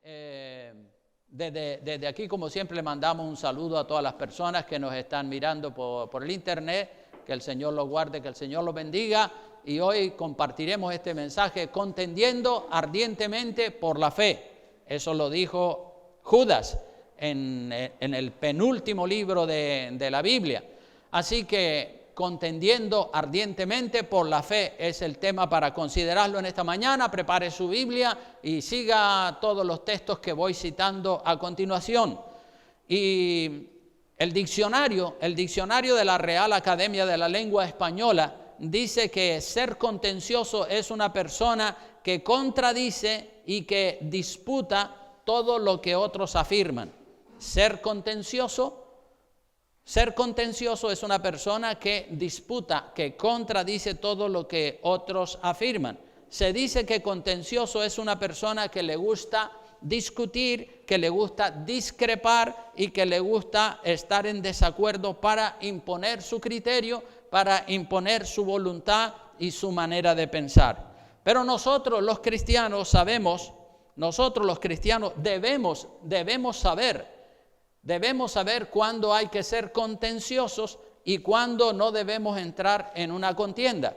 Desde aquí, como siempre, le mandamos un saludo a todas las personas que nos están mirando por el internet. Que el Señor los guarde, que el Señor los bendiga. Y hoy compartiremos este mensaje: contendiendo ardientemente por la fe. Eso lo dijo Judas en el penúltimo libro de la Biblia. Así que contendiendo ardientemente por la fe es el tema para considerarlo en esta mañana. Prepare su Biblia y siga todos los textos que voy citando a continuación. Y el diccionario de la Real Academia de la Lengua Española dice que ser contencioso es una persona que contradice y que disputa todo lo que otros afirman. Ser contencioso es una persona que disputa, que contradice todo lo que otros afirman. Se dice que contencioso es una persona que le gusta discutir, que le gusta discrepar y que le gusta estar en desacuerdo para imponer su criterio, para imponer su voluntad y su manera de pensar. Pero nosotros los cristianos sabemos, debemos saber cuándo hay que ser contenciosos y cuándo no debemos entrar en una contienda.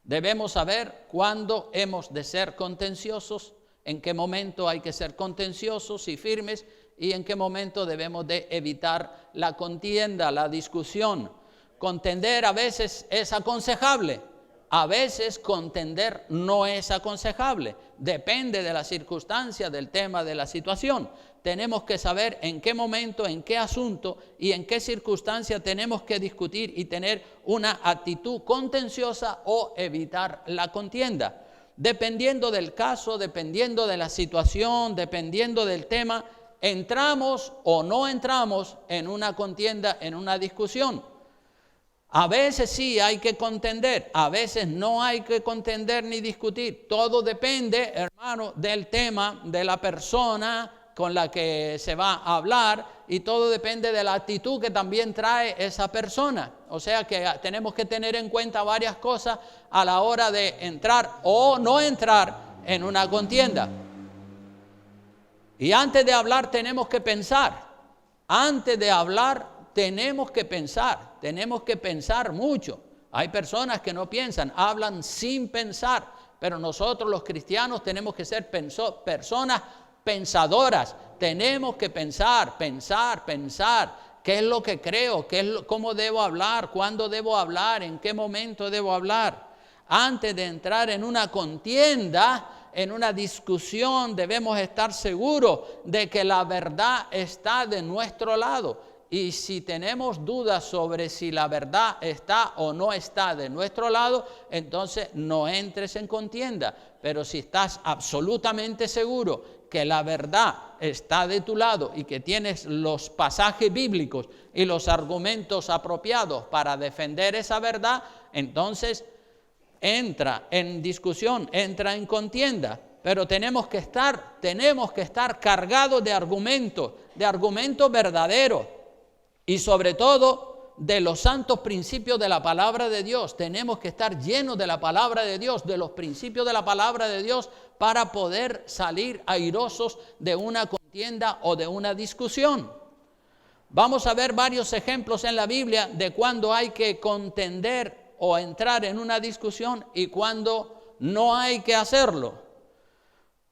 Debemos saber cuándo hemos de ser contenciosos, en qué momento hay que ser contenciosos y firmes y en qué momento debemos de evitar la contienda, la discusión. Contender a veces es aconsejable, a veces contender no es aconsejable. Depende de la circunstancia, del tema, de la situación. Tenemos que saber en qué momento, en qué asunto y en qué circunstancia tenemos que discutir y tener una actitud contenciosa o evitar la contienda. Dependiendo del caso, dependiendo de la situación, dependiendo del tema, entramos o no entramos en una contienda, en una discusión. A veces sí hay que contender, a veces no hay que contender ni discutir. Todo depende, hermano, del tema, de la persona con la que se va a hablar, y todo depende de la actitud que también trae esa persona. O sea que tenemos que tener en cuenta varias cosas a la hora de entrar o no entrar en una contienda. Y antes de hablar tenemos que pensar. Antes de hablar tenemos que pensar mucho. Hay personas que no piensan, hablan sin pensar, pero nosotros los cristianos tenemos que ser personas pensadoras. Tenemos que pensar. ¿Qué es lo que creo? ¿Cómo debo hablar? ¿Cuándo debo hablar? ¿En qué momento debo hablar? Antes de entrar en una contienda, en una discusión, debemos estar seguros de que la verdad está de nuestro lado. Y si tenemos dudas sobre si la verdad está o no está de nuestro lado, entonces no entres en contienda. Pero si estás absolutamente seguro que la verdad está de tu lado y que tienes los pasajes bíblicos y los argumentos apropiados para defender esa verdad, entonces entra en discusión, entra en contienda. Pero tenemos que estar cargados de argumentos verdaderos. Y sobre todo de los santos principios de la palabra de Dios. Tenemos que estar llenos de la palabra de Dios, de los principios de la palabra de Dios, para poder salir airosos de una contienda o de una discusión. Vamos a ver varios ejemplos en la Biblia de cuando hay que contender o entrar en una discusión y cuando no hay que hacerlo.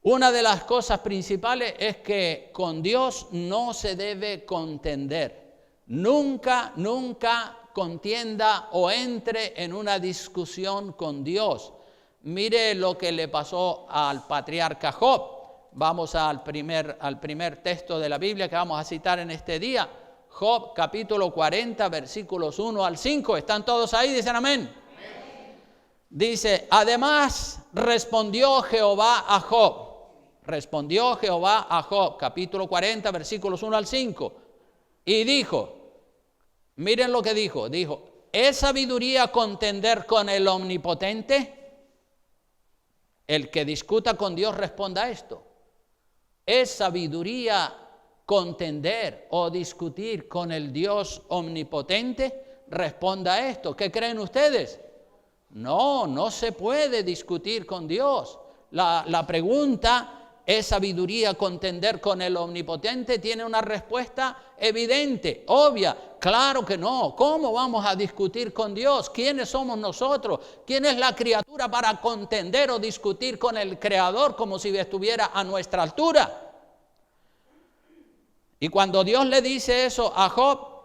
Una de las cosas principales es que con Dios no se debe contender. Nunca contienda o entre en una discusión con Dios. Mire lo que le pasó al patriarca Job. Vamos al primer texto de la Biblia que vamos a citar en este día. Job, capítulo 40, versículos 1 al 5. ¿Están todos ahí? Dicen amén. Dice, además respondió Jehová a Job, capítulo 40, versículos 1 al 5. Y dijo, miren lo que dijo, ¿es sabiduría contender con el omnipotente? El que discuta con Dios responda a esto. ¿Es sabiduría contender o discutir con el Dios omnipotente? Responda a esto. ¿Qué creen ustedes? No se puede discutir con Dios. La pregunta ¿Es sabiduría contender con el Omnipotente? Tiene una respuesta evidente, obvia. Claro que no. ¿Cómo vamos a discutir con Dios? ¿Quiénes somos nosotros? ¿Quién es la criatura para contender o discutir con el Creador como si estuviera a nuestra altura? Y cuando Dios le dice eso a Job,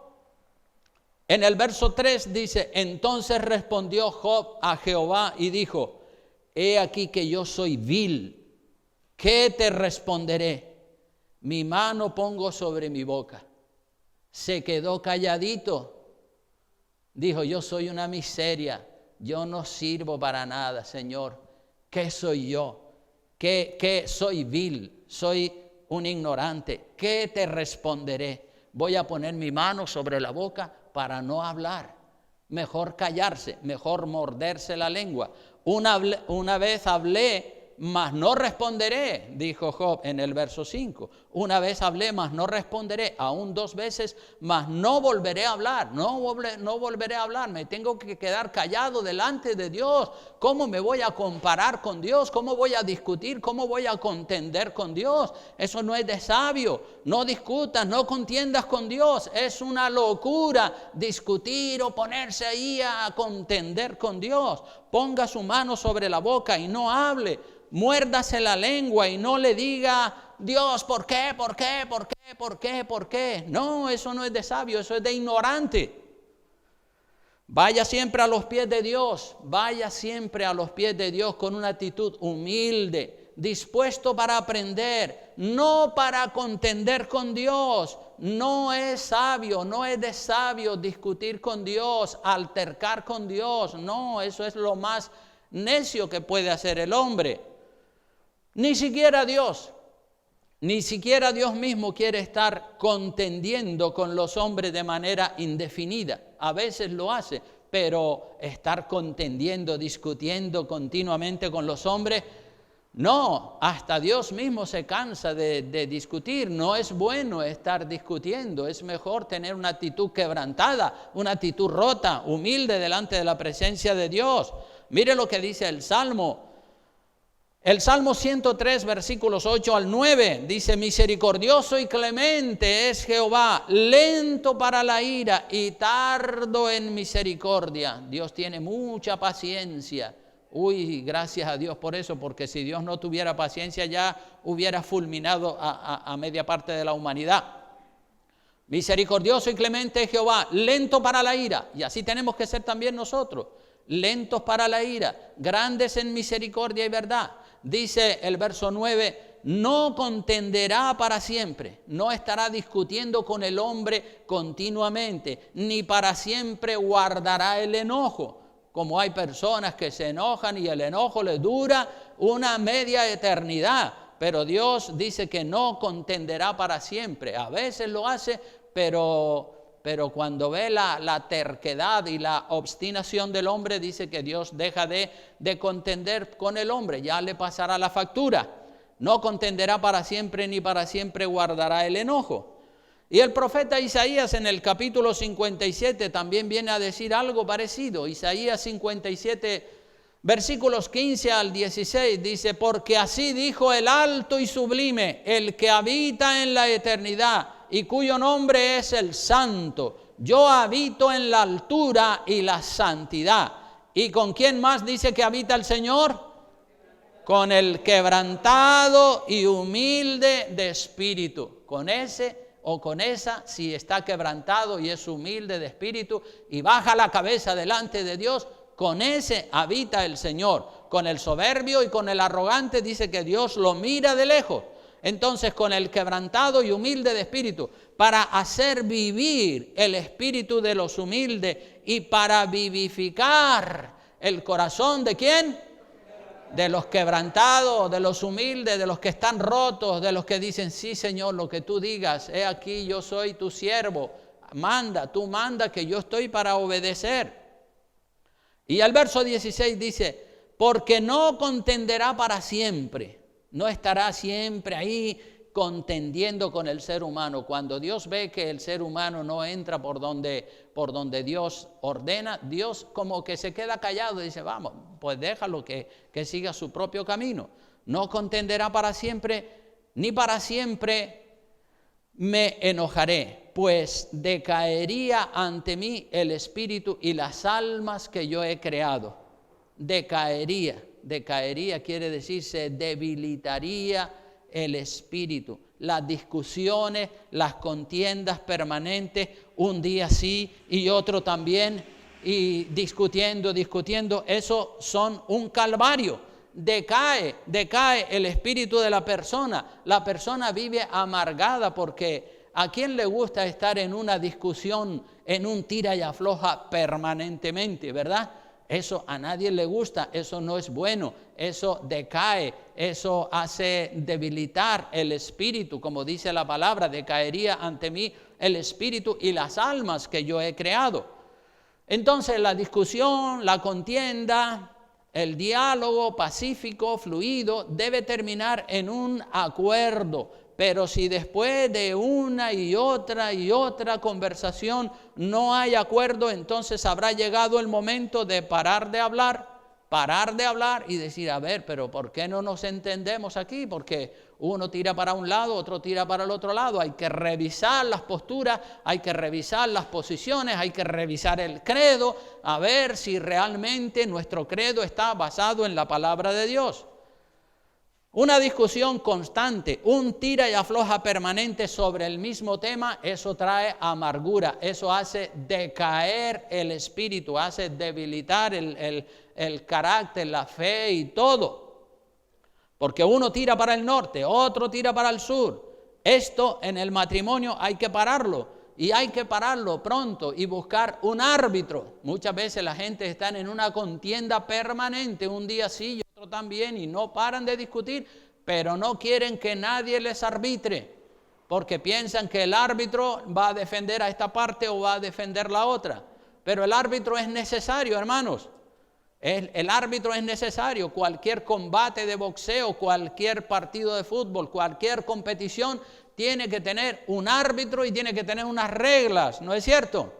en el verso 3 dice: entonces respondió Job a Jehová y dijo: he aquí que yo soy vil. ¿Qué te responderé? Mi mano pongo sobre mi boca. Se quedó calladito. Dijo: yo soy una miseria. Yo no sirvo para nada, Señor. ¿Qué soy yo? ¿Qué soy vil? Soy un ignorante. ¿Qué te responderé? Voy a poner mi mano sobre la boca para no hablar. Mejor callarse, mejor morderse la lengua. Una vez hablé, mas no responderé, dijo Job en el verso 5. Una vez hablé, mas no responderé. Aún 2 veces, mas no volveré a hablar. No volveré a hablar. Me tengo que quedar callado delante de Dios. ¿Cómo me voy a comparar con Dios? ¿Cómo voy a discutir? ¿Cómo voy a contender con Dios? Eso no es de sabio. No discutas, no contiendas con Dios. Es una locura discutir o ponerse ahí a contender con Dios. Ponga su mano sobre la boca y no hable. Muérdase la lengua y no le diga: Dios, ¿por qué? ¿Por qué? ¿Por qué? ¿Por qué? ¿Por qué? No, eso no es de sabio, eso es de ignorante. Vaya siempre a los pies de Dios, vaya siempre a los pies de Dios con una actitud humilde, dispuesto para aprender, no para contender con Dios. No es sabio, no es de sabio discutir con Dios, altercar con Dios. No, eso es lo más necio que puede hacer el hombre. Ni siquiera Dios mismo quiere estar contendiendo con los hombres de manera indefinida. A veces lo hace, pero estar contendiendo, discutiendo continuamente con los hombres, no, hasta Dios mismo se cansa de discutir. No es bueno estar discutiendo, es mejor tener una actitud quebrantada, una actitud rota, humilde delante de la presencia de Dios. Mire lo que dice el Salmo. El Salmo 103, versículos 8 al 9, dice: misericordioso y clemente es Jehová, lento para la ira y tardo en misericordia. Dios tiene mucha paciencia. Gracias a Dios por eso, porque si Dios no tuviera paciencia ya hubiera fulminado a media parte de la humanidad. Misericordioso y clemente es Jehová, lento para la ira. Y así tenemos que ser también nosotros, lentos para la ira, grandes en misericordia y verdad. Dice el verso 9, no contenderá para siempre, no estará discutiendo con el hombre continuamente, ni para siempre guardará el enojo. Como hay personas que se enojan y el enojo les dura una media eternidad, pero Dios dice que no contenderá para siempre. A veces lo hace, pero cuando ve la terquedad y la obstinación del hombre, dice que Dios deja de contender con el hombre, ya le pasará la factura. No contenderá para siempre, ni para siempre guardará el enojo. Y el profeta Isaías en el capítulo 57 también viene a decir algo parecido. Isaías 57, versículos 15 al 16, dice: porque así dijo el alto y sublime, el que habita en la eternidad, y cuyo nombre es el Santo. Yo habito en la altura y la santidad. ¿Y con quién más dice que habita el Señor? Con el quebrantado y humilde de espíritu. Con ese o con esa, si está quebrantado y es humilde de espíritu y baja la cabeza delante de Dios, con ese habita el Señor. Con el soberbio y con el arrogante dice que Dios lo mira de lejos. Entonces, con el quebrantado y humilde de espíritu, para hacer vivir el espíritu de los humildes y para vivificar el corazón ¿de quién? De los quebrantados, de los humildes, de los que están rotos, de los que dicen: sí, Señor, lo que tú digas, he aquí, yo soy tu siervo, tú manda, que yo estoy para obedecer. Y el verso 16 dice: porque no contenderá para siempre. No estará siempre ahí contendiendo con el ser humano. Cuando Dios ve que el ser humano no entra por donde Dios ordena, Dios como que se queda callado y dice: vamos, pues déjalo que siga su propio camino. No contenderá para siempre, ni para siempre me enojaré, pues decaería ante mí el espíritu y las almas que yo he creado. Decaería quiere decir se debilitaría el espíritu. Las discusiones, las contiendas permanentes, un día sí y otro también, y discutiendo, eso son un calvario. Decae el espíritu de la persona vive amargada, porque ¿a quién le gusta estar en una discusión, en un tira y afloja permanentemente, verdad? Eso a nadie le gusta, eso no es bueno, eso decae, eso hace debilitar el espíritu, como dice la palabra, decaería ante mí el espíritu y las almas que yo he creado. Entonces la discusión, la contienda, el diálogo pacífico, fluido, debe terminar en un acuerdo. Pero si después de una y otra conversación no hay acuerdo, entonces habrá llegado el momento de parar de hablar y decir, a ver, pero ¿por qué no nos entendemos aquí? Porque uno tira para un lado, otro tira para el otro lado. Hay que revisar las posturas, hay que revisar las posiciones, hay que revisar el credo, a ver si realmente nuestro credo está basado en la palabra de Dios. Una discusión constante, un tira y afloja permanente sobre el mismo tema, eso trae amargura, eso hace decaer el espíritu, hace debilitar el carácter, la fe y todo. Porque uno tira para el norte, otro tira para el sur. Esto en el matrimonio hay que pararlo, y hay que pararlo pronto y buscar un árbitro. Muchas veces la gente está en una contienda permanente, un día sí y otro también, y no paran de discutir, pero no quieren que nadie les arbitre, porque piensan que el árbitro va a defender a esta parte o va a defender la otra. Pero el árbitro es necesario, hermanos. El árbitro es necesario. Cualquier combate de boxeo, cualquier partido de fútbol, cualquier competición tiene que tener un árbitro y tiene que tener unas reglas, ¿no es cierto?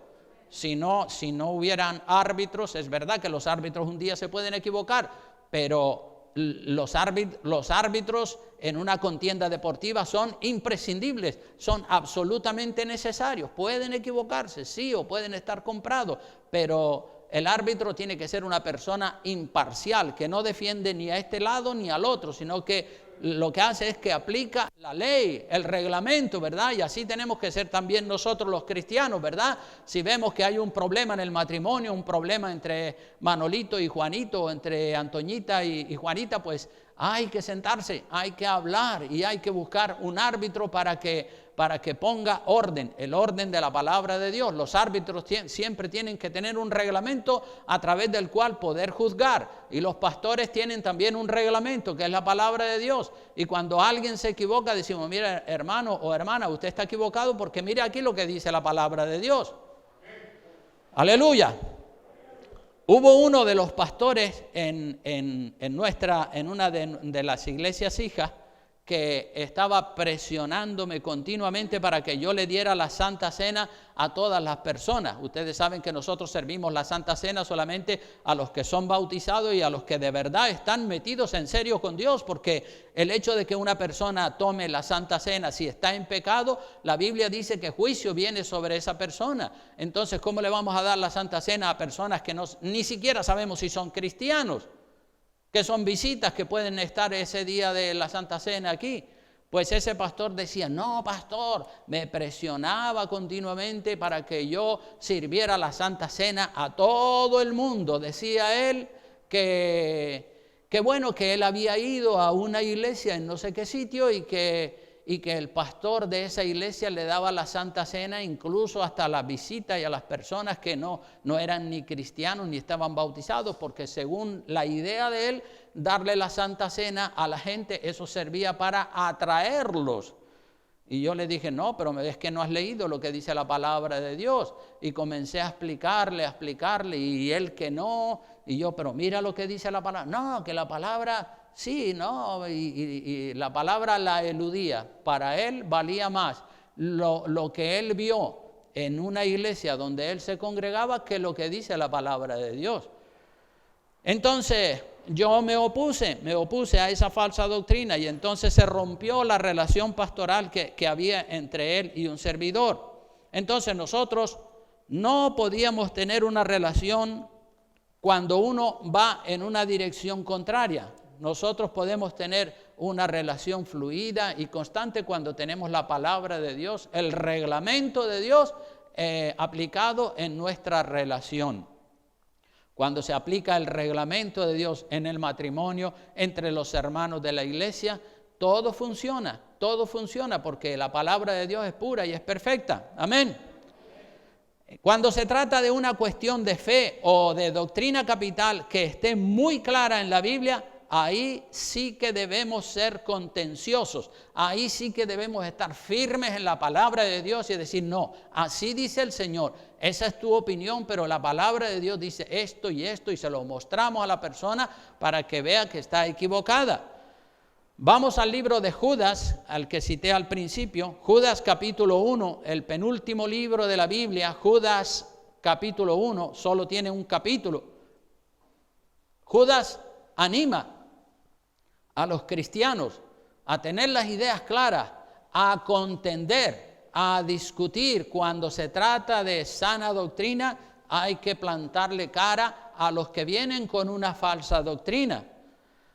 Si no hubieran árbitros, es verdad que los árbitros un día se pueden equivocar, pero los árbitros en una contienda deportiva son imprescindibles, son absolutamente necesarios. Pueden equivocarse, sí, o pueden estar comprados, pero el árbitro tiene que ser una persona imparcial, que no defiende ni a este lado ni al otro, sino que lo que hace es que aplica la ley, el reglamento, ¿verdad? Y así tenemos que ser también nosotros los cristianos, ¿verdad? Si vemos que hay un problema en el matrimonio, un problema entre Manolito y Juanito, entre Antoñita y Juanita, pues hay que sentarse, hay que hablar y hay que buscar un árbitro para que ponga orden, el orden de la palabra de Dios. Los árbitros siempre tienen que tener un reglamento a través del cual poder juzgar, y los pastores tienen también un reglamento que es la palabra de Dios. Y cuando alguien se equivoca decimos, mira, hermano o hermana, usted está equivocado porque mire aquí lo que dice la palabra de Dios. Aleluya. Hubo uno de los pastores en una de las iglesias hijas que estaba presionándome continuamente para que yo le diera la Santa Cena a todas las personas. Ustedes saben que nosotros servimos la Santa Cena solamente a los que son bautizados y a los que de verdad están metidos en serio con Dios, porque el hecho de que una persona tome la Santa Cena, si está en pecado, la Biblia dice que juicio viene sobre esa persona. Entonces, ¿cómo le vamos a dar la Santa Cena a personas que ni siquiera sabemos si son cristianos? Que son visitas que pueden estar ese día de la Santa Cena aquí. Pues ese pastor decía, no, pastor, me presionaba continuamente para que yo sirviera la Santa Cena a todo el mundo. Decía él que bueno, que él había ido a una iglesia en no sé qué sitio y que el pastor de esa iglesia le daba la Santa Cena incluso hasta a las visitas y a las personas que no eran ni cristianos ni estaban bautizados, porque según la idea de él, darle la Santa Cena a la gente, eso servía para atraerlos. Y yo le dije, no, pero es que no has leído lo que dice la palabra de Dios. Y comencé a explicarle, y él que no, y yo, pero mira lo que dice la palabra. No, que la palabra... Sí, no, y la palabra la eludía. Para él valía más lo que él vio en una iglesia donde él se congregaba que lo que dice la palabra de Dios. Entonces, yo me opuse a esa falsa doctrina y entonces se rompió la relación pastoral que había entre él y un servidor. Entonces nosotros no podíamos tener una relación cuando uno va en una dirección contraria. Nosotros podemos tener una relación fluida y constante cuando tenemos la palabra de Dios, el reglamento de Dios aplicado en nuestra relación. Cuando se aplica el reglamento de Dios en el matrimonio, entre los hermanos de la iglesia, todo funciona porque la palabra de Dios es pura y es perfecta. Amén. Cuando se trata de una cuestión de fe o de doctrina capital que esté muy clara en la Biblia, ahí sí que debemos ser contenciosos, ahí sí que debemos estar firmes en la palabra de Dios y decir, no, así dice el Señor, esa es tu opinión, pero la palabra de Dios dice esto y se lo mostramos a la persona para que vea que está equivocada. Vamos al libro de Judas, al que cité al principio, Judas capítulo 1, el penúltimo libro de la Biblia, Judas capítulo 1, solo tiene un capítulo. Judas anima a los cristianos a tener las ideas claras, a contender, a discutir. Cuando se trata de sana doctrina, hay que plantarle cara a los que vienen con una falsa doctrina.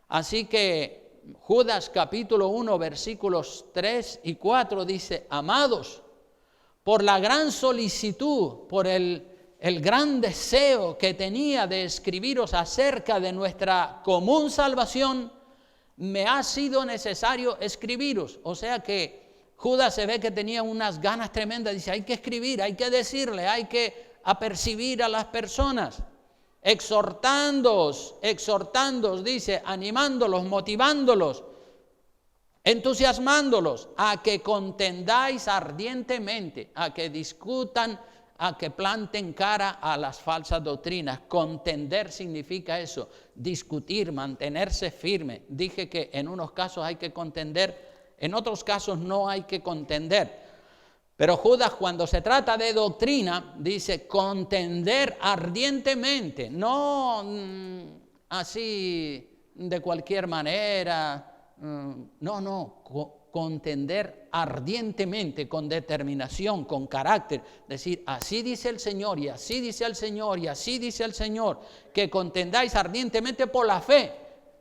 Así que Judas capítulo 1 versículos 3 y 4 dice, amados, por la gran solicitud, por el gran deseo que tenía de escribiros acerca de nuestra común salvación, me ha sido necesario escribiros. O sea que Judas se ve que tenía unas ganas tremendas, dice, hay que escribir, hay que decirle, hay que apercibir a las personas. Exhortándoos, dice, animándolos, motivándolos, entusiasmándolos a que contendáis ardientemente, a que discutan, a que planten cara a las falsas doctrinas. Contender significa eso, discutir, mantenerse firme. Dije que en unos casos hay que contender, en otros casos no hay que contender. Pero Judas, cuando se trata de doctrina, dice contender ardientemente, no así de cualquier manera, contender ardientemente, con determinación, con carácter, decir así dice el Señor y así dice el Señor y así dice el Señor, que contendáis ardientemente por la fe,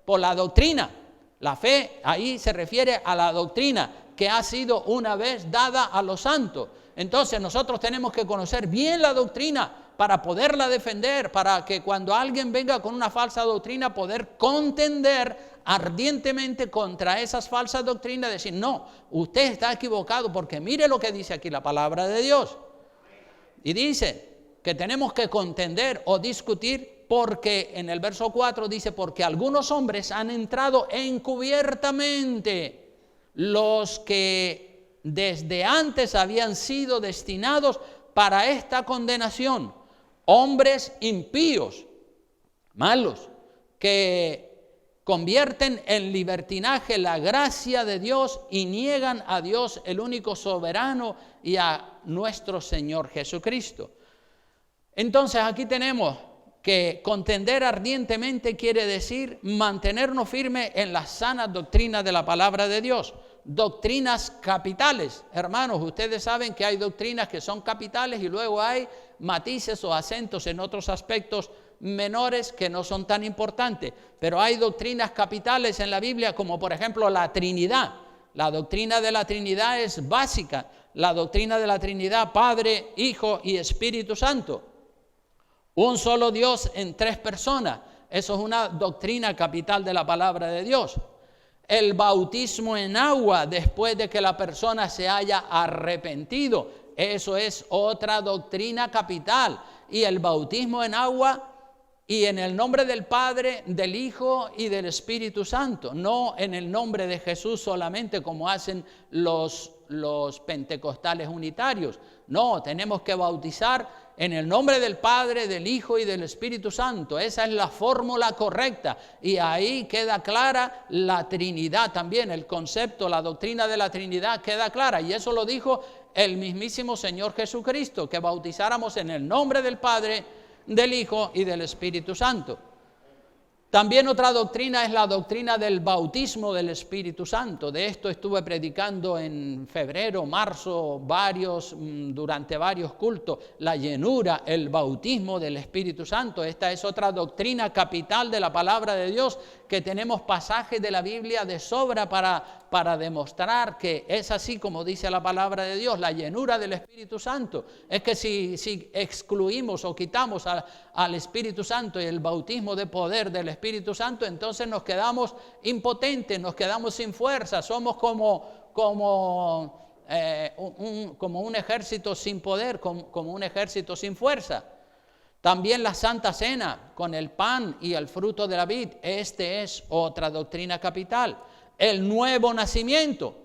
por la doctrina. La fe ahí se refiere a la doctrina que ha sido una vez dada a los santos. Entonces nosotros tenemos que conocer bien la doctrina para poderla defender, para que cuando alguien venga con una falsa doctrina poder contender ardientemente contra esas falsas doctrinas, decir, no, usted está equivocado porque mire lo que dice aquí la palabra de Dios. Y dice que tenemos que contender o discutir porque en el verso 4 dice, porque algunos hombres han entrado encubiertamente, los que desde antes habían sido destinados para esta condenación, hombres impíos, malos, que convierten en libertinaje la gracia de Dios y niegan a Dios, el único soberano, y a nuestro Señor Jesucristo. Entonces aquí tenemos que contender ardientemente quiere decir mantenernos firmes en la sana doctrina de la palabra de Dios. Doctrinas capitales, hermanos, ustedes saben que hay doctrinas que son capitales y luego hay matices o acentos en otros aspectos menores que no son tan importantes, pero hay doctrinas capitales en la Biblia como por ejemplo la Trinidad. La doctrina de la Trinidad es básica, la doctrina de la Trinidad, Padre, Hijo y Espíritu Santo. Un solo Dios en tres personas, eso es una doctrina capital de la palabra de Dios. El bautismo en agua después de que la persona se haya arrepentido, eso es otra doctrina capital. Y el bautismo en agua y en el nombre del Padre, del Hijo y del Espíritu Santo, no en el nombre de Jesús solamente como hacen los pentecostales unitarios. No, tenemos que bautizar en el nombre del Padre, del Hijo y del Espíritu Santo. Esa es la fórmula correcta y ahí queda clara la Trinidad también, el concepto, la doctrina de la Trinidad queda clara y eso lo dijo el mismísimo Señor Jesucristo, que bautizáramos en el nombre del Padre, del Hijo y del Espíritu Santo. También otra doctrina es la doctrina del bautismo del Espíritu Santo. De esto estuve predicando en febrero, marzo, durante varios cultos. La llenura, el bautismo del Espíritu Santo. Esta es otra doctrina capital de la palabra de Dios, que tenemos pasajes de la Biblia de sobra para demostrar que es así como dice la palabra de Dios. La llenura del Espíritu Santo es que si excluimos o quitamos al Espíritu Santo y el bautismo de poder del Espíritu Santo, entonces nos quedamos impotentes, nos quedamos sin fuerza, somos como un ejército sin poder, como un ejército sin fuerza. También la Santa Cena con el pan y el fruto de la vid, es otra doctrina capital. El nuevo nacimiento,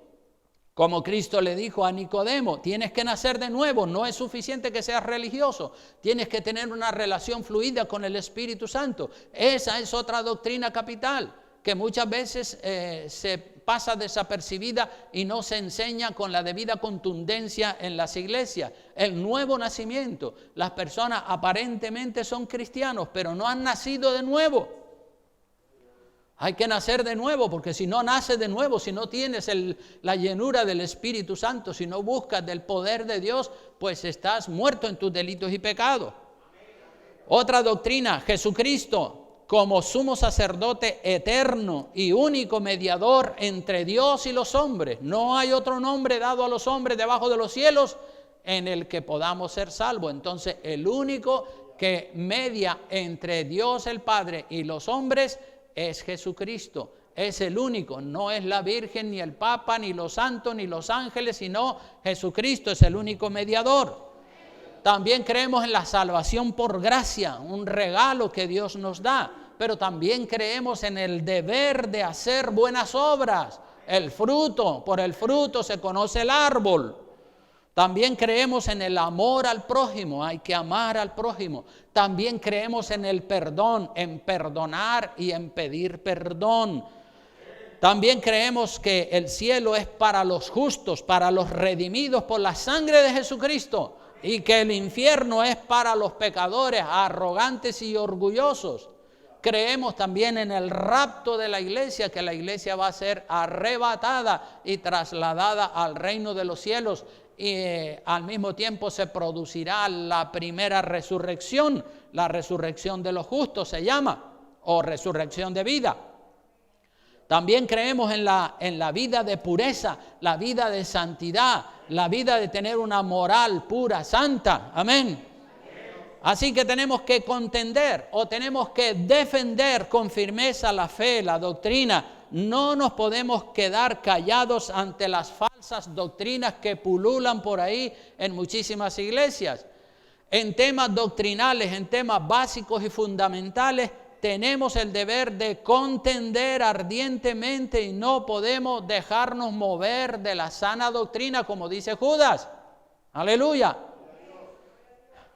como Cristo le dijo a Nicodemo, tienes que nacer de nuevo, no es suficiente que seas religioso, tienes que tener una relación fluida con el Espíritu Santo. Esa es otra doctrina capital, que muchas veces se pasa desapercibida y no se enseña con la debida contundencia en las iglesias. El nuevo nacimiento, las personas aparentemente son cristianos, pero no han nacido de nuevo. Hay que nacer de nuevo, porque si no naces de nuevo, si no tienes la llenura del Espíritu Santo, si no buscas del poder de Dios, pues estás muerto en tus delitos y pecados. Otra doctrina, Jesucristo como sumo sacerdote eterno y único mediador entre Dios y los hombres. No hay otro nombre dado a los hombres debajo de los cielos en el que podamos ser salvos. Entonces, el único que media entre Dios el Padre y los hombres es Jesucristo. Es el único, no es la Virgen, ni el Papa, ni los santos, ni los ángeles, sino Jesucristo es el único mediador. También creemos en la salvación por gracia, un regalo que Dios nos da, pero también creemos en el deber de hacer buenas obras. El fruto, por el fruto se conoce el árbol. También creemos en el amor al prójimo, hay que amar al prójimo. También creemos en el perdón, en perdonar y en pedir perdón. También creemos que el cielo es para los justos, para los redimidos por la sangre de Jesucristo, y que el infierno es para los pecadores arrogantes y orgullosos. Creemos también en el rapto de la iglesia, que la iglesia va a ser arrebatada y trasladada al reino de los cielos, y al mismo tiempo se producirá la primera resurrección, la resurrección de los justos se llama, o resurrección de vida. También creemos en la vida de pureza, la vida de santidad, la vida de tener una moral pura, santa. Amén. Así que tenemos que contender o tenemos que defender con firmeza la fe, la doctrina. No nos podemos quedar callados ante las falsas doctrinas que pululan por ahí en muchísimas iglesias. En temas doctrinales, en temas básicos y fundamentales, tenemos el deber de contender ardientemente y no podemos dejarnos mover de la sana doctrina, como dice Judas. Aleluya.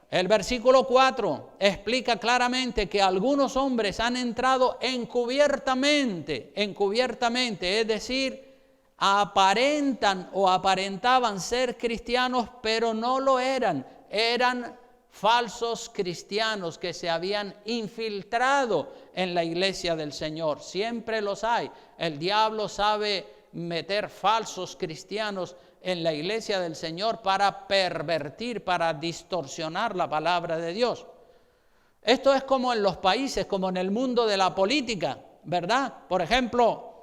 El versículo 4 explica claramente que algunos hombres han entrado encubiertamente, es decir, aparentan o aparentaban ser cristianos, pero no lo eran. Eran falsos cristianos que se habían infiltrado en la iglesia del Señor. Siempre los hay. El diablo sabe meter falsos cristianos en la iglesia del Señor para pervertir, para distorsionar la palabra de Dios. Esto es como en los países, como en el mundo de la política, ¿verdad? Por ejemplo,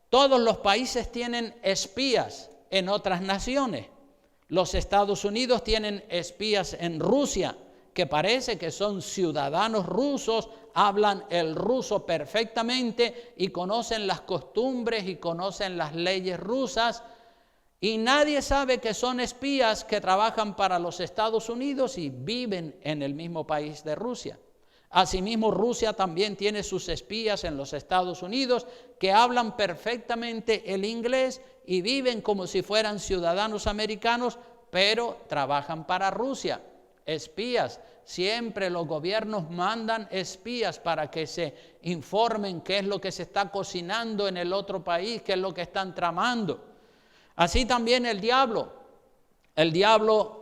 todos los países tienen espías en otras naciones. Los Estados Unidos tienen espías en Rusia, que parece que son ciudadanos rusos, hablan el ruso perfectamente y conocen las costumbres y conocen las leyes rusas, y nadie sabe que son espías que trabajan para los Estados Unidos y viven en el mismo país de Rusia. Asimismo, Rusia también tiene sus espías en los Estados Unidos que hablan perfectamente el inglés y viven como si fueran ciudadanos americanos, pero trabajan para Rusia. Espías, siempre los gobiernos mandan espías para que se informen qué es lo que se está cocinando en el otro país, qué es lo que están tramando. Así también el diablo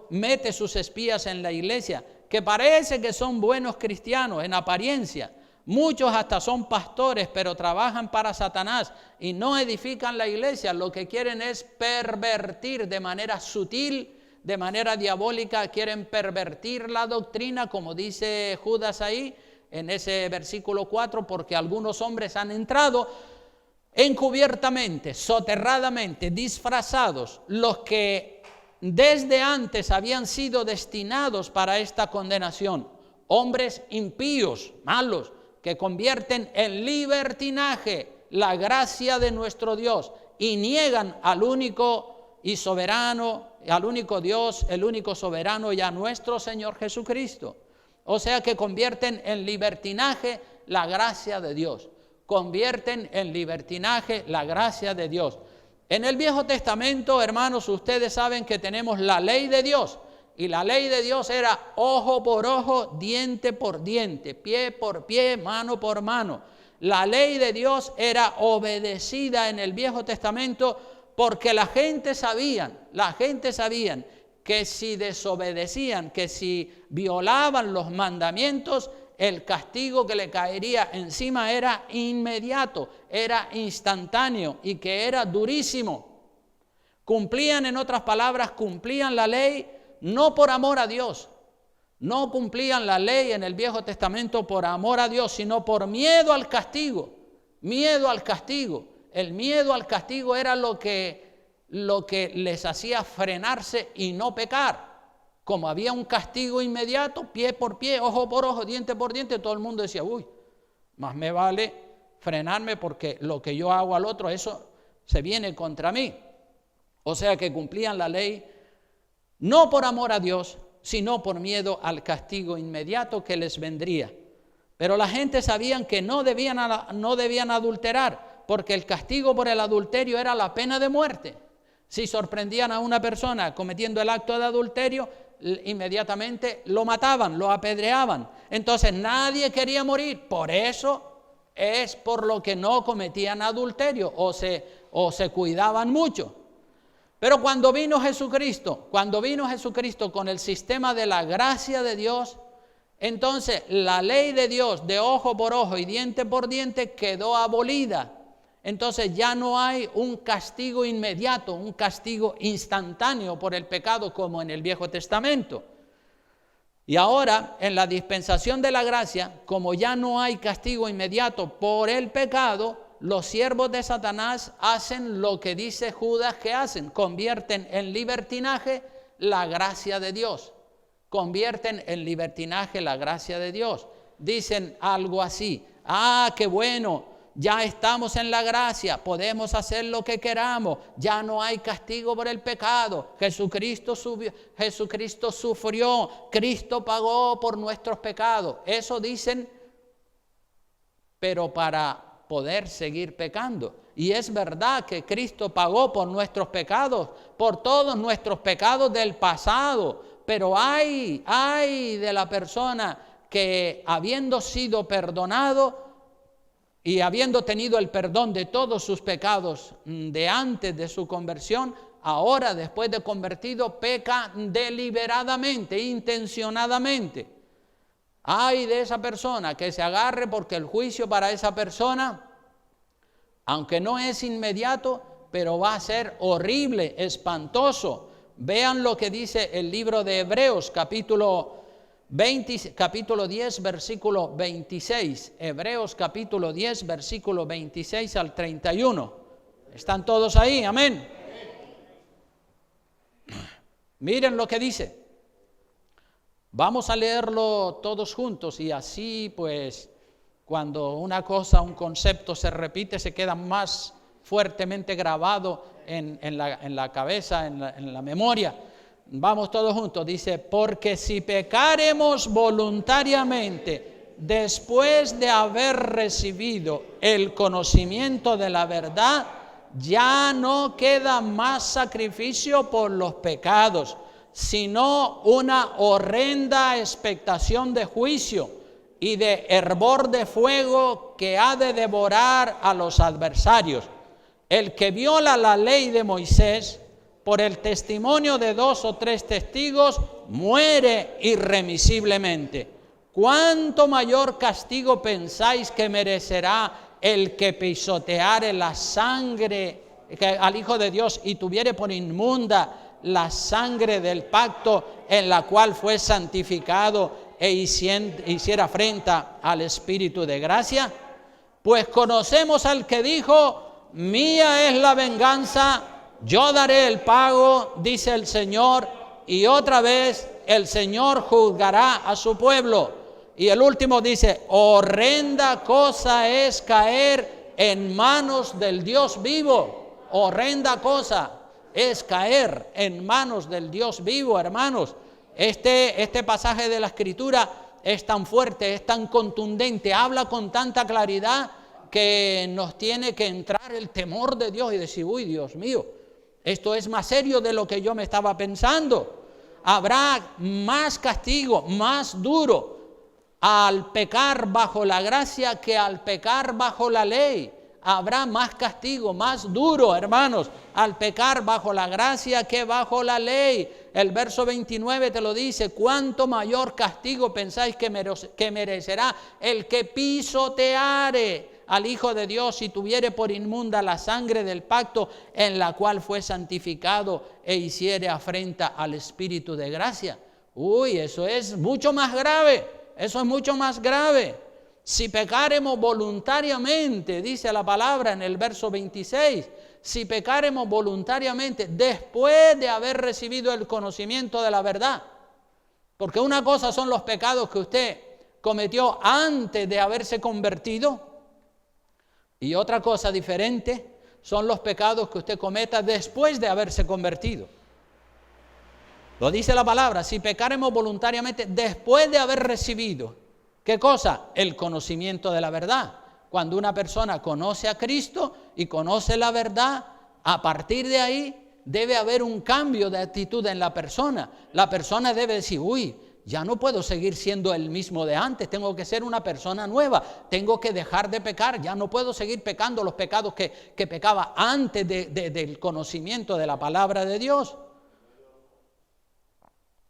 mete sus espías en la iglesia, que parece que son buenos cristianos en apariencia. Muchos hasta son pastores, pero trabajan para Satanás y no edifican la iglesia. Lo que quieren es pervertir de manera sutil, de manera diabólica, quieren pervertir la doctrina, como dice Judas ahí, en ese versículo 4, porque algunos hombres han entrado encubiertamente, soterradamente, disfrazados, los que desde antes habían sido destinados para esta condenación, hombres impíos, malos, que convierten en libertinaje la gracia de nuestro Dios y niegan al único y soberano, al único Dios, el único soberano y a nuestro Señor Jesucristo. O sea que convierten en libertinaje la gracia de Dios. Convierten en libertinaje la gracia de Dios. En el Viejo Testamento, hermanos, ustedes saben que tenemos la ley de Dios. Y la ley de Dios era ojo por ojo, diente por diente, pie por pie, mano por mano. La ley de Dios era obedecida en el Viejo Testamento porque la gente sabían que si desobedecían, que si violaban los mandamientos, el castigo que le caería encima era inmediato, era instantáneo y que era durísimo. Cumplían, en otras palabras, cumplían la ley no por amor a Dios. No cumplían la ley en el Viejo Testamento por amor a Dios, sino por miedo al castigo. Miedo al castigo. El miedo al castigo era lo que les hacía frenarse y no pecar. Como había un castigo inmediato, pie por pie, ojo por ojo, diente por diente, todo el mundo decía, uy, más me vale frenarme porque lo que yo hago al otro, eso se viene contra mí. O sea que cumplían la ley no por amor a Dios, sino por miedo al castigo inmediato que les vendría. Pero la gente sabían que no debían adulterar, porque el castigo por el adulterio era la pena de muerte. Si sorprendían a una persona cometiendo el acto de adulterio, inmediatamente lo mataban, lo apedreaban. Entonces nadie quería morir, por eso es por lo que no cometían adulterio o se cuidaban mucho. Pero cuando vino Jesucristo con el sistema de la gracia de Dios, entonces la ley de Dios de ojo por ojo y diente por diente quedó abolida. Entonces ya no hay un castigo inmediato, un castigo instantáneo por el pecado como en el Viejo Testamento. Y ahora, en la dispensación de la gracia, como ya no hay castigo inmediato por el pecado, los siervos de Satanás hacen lo que dice Judas que hacen, convierten en libertinaje la gracia de Dios, convierten en libertinaje la gracia de Dios. Dicen algo así, qué bueno, ya estamos en la gracia, podemos hacer lo que queramos, ya no hay castigo por el pecado, Jesucristo sufrió, Cristo pagó por nuestros pecados. Eso dicen, pero para poder seguir pecando. Y es verdad que Cristo pagó por nuestros pecados, por todos nuestros pecados del pasado, pero ay de la persona que habiendo sido perdonado y habiendo tenido el perdón de todos sus pecados de antes de su conversión, ahora después de convertido peca deliberadamente, intencionadamente. Ay de esa persona que se agarre, porque el juicio para esa persona, aunque no es inmediato, pero va a ser horrible, espantoso. Vean lo que dice el libro de Hebreos, capítulo 10, versículo 26. Hebreos, capítulo 10, versículo 26 al 31. ¿Están todos ahí? Amén. Miren lo que dice. Vamos a leerlo todos juntos y así pues cuando una cosa, un concepto se repite, se queda más fuertemente grabado en la cabeza, en la memoria. Vamos todos juntos, dice, porque si pecaremos voluntariamente después de haber recibido el conocimiento de la verdad, ya no queda más sacrificio por los pecados, sino una horrenda expectación de juicio y de hervor de fuego que ha de devorar a los adversarios. El que viola la ley de Moisés por el testimonio de 2 o 3 testigos muere irremisiblemente. ¿cuánto mayor castigo pensáis que merecerá el que pisoteare la sangre al Hijo de Dios y tuviere por inmunda la sangre del pacto en la cual fue santificado e hiciera afrenta al Espíritu de gracia? Pues conocemos al que dijo: mía es la venganza, yo daré el pago, dice el Señor. Y otra vez el Señor juzgará a su pueblo. Y el último dice: horrenda cosa es caer en manos del Dios vivo. Horrenda cosa es caer en manos del Dios vivo, hermanos. Este pasaje de la Escritura es tan fuerte, es tan contundente, habla con tanta claridad que nos tiene que entrar el temor de Dios y decir: uy, Dios mío, esto es más serio de lo que yo me estaba pensando. Habrá más castigo, más duro al pecar bajo la gracia que al pecar bajo la ley. Habrá más castigo, más duro, hermanos, al pecar bajo la gracia que bajo la ley. El verso 29 te lo dice: ¿cuánto mayor castigo pensáis que merecerá el que pisoteare al Hijo de Dios y tuviere por inmunda la sangre del pacto en la cual fue santificado e hiciere afrenta al Espíritu de gracia? Uy, eso es mucho más grave, eso es mucho más grave. Si pecaremos voluntariamente, dice la palabra en el verso 26, si pecaremos voluntariamente después de haber recibido el conocimiento de la verdad, porque una cosa son los pecados que usted cometió antes de haberse convertido, y otra cosa diferente son los pecados que usted cometa después de haberse convertido. Lo dice la palabra: si pecaremos voluntariamente después de haber recibido, ¿qué cosa? El conocimiento de la verdad. Cuando una persona conoce a Cristo y conoce la verdad, a partir de ahí debe haber un cambio de actitud en la persona. La persona debe decir: uy, ya no puedo seguir siendo el mismo de antes, tengo que ser una persona nueva, tengo que dejar de pecar, ya no puedo seguir pecando los pecados que pecaba antes del conocimiento de la palabra de Dios.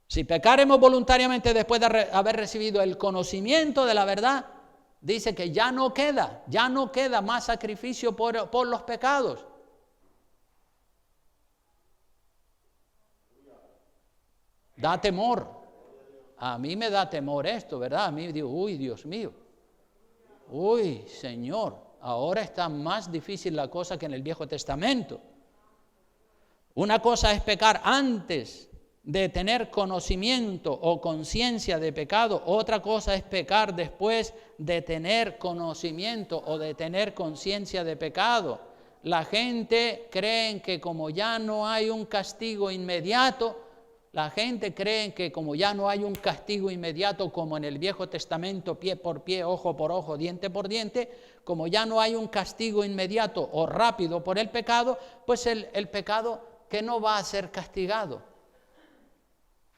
Si pecaremos voluntariamente después de haber recibido el conocimiento de la verdad, dice que ya no queda más sacrificio por los pecados. Da temor. A mí me da temor esto, ¿verdad? A mí digo: uy, Dios mío. Uy, Señor, ahora está más difícil la cosa que en el Viejo Testamento. Una cosa es pecar antes de tener conocimiento o conciencia de pecado. Otra cosa es pecar después de tener conocimiento o de tener conciencia de pecado. La gente cree que como ya no hay un castigo inmediato, como en el Viejo Testamento, pie por pie, ojo por ojo, diente por diente, como ya no hay un castigo inmediato o rápido por el pecado, pues el pecado que no va a ser castigado.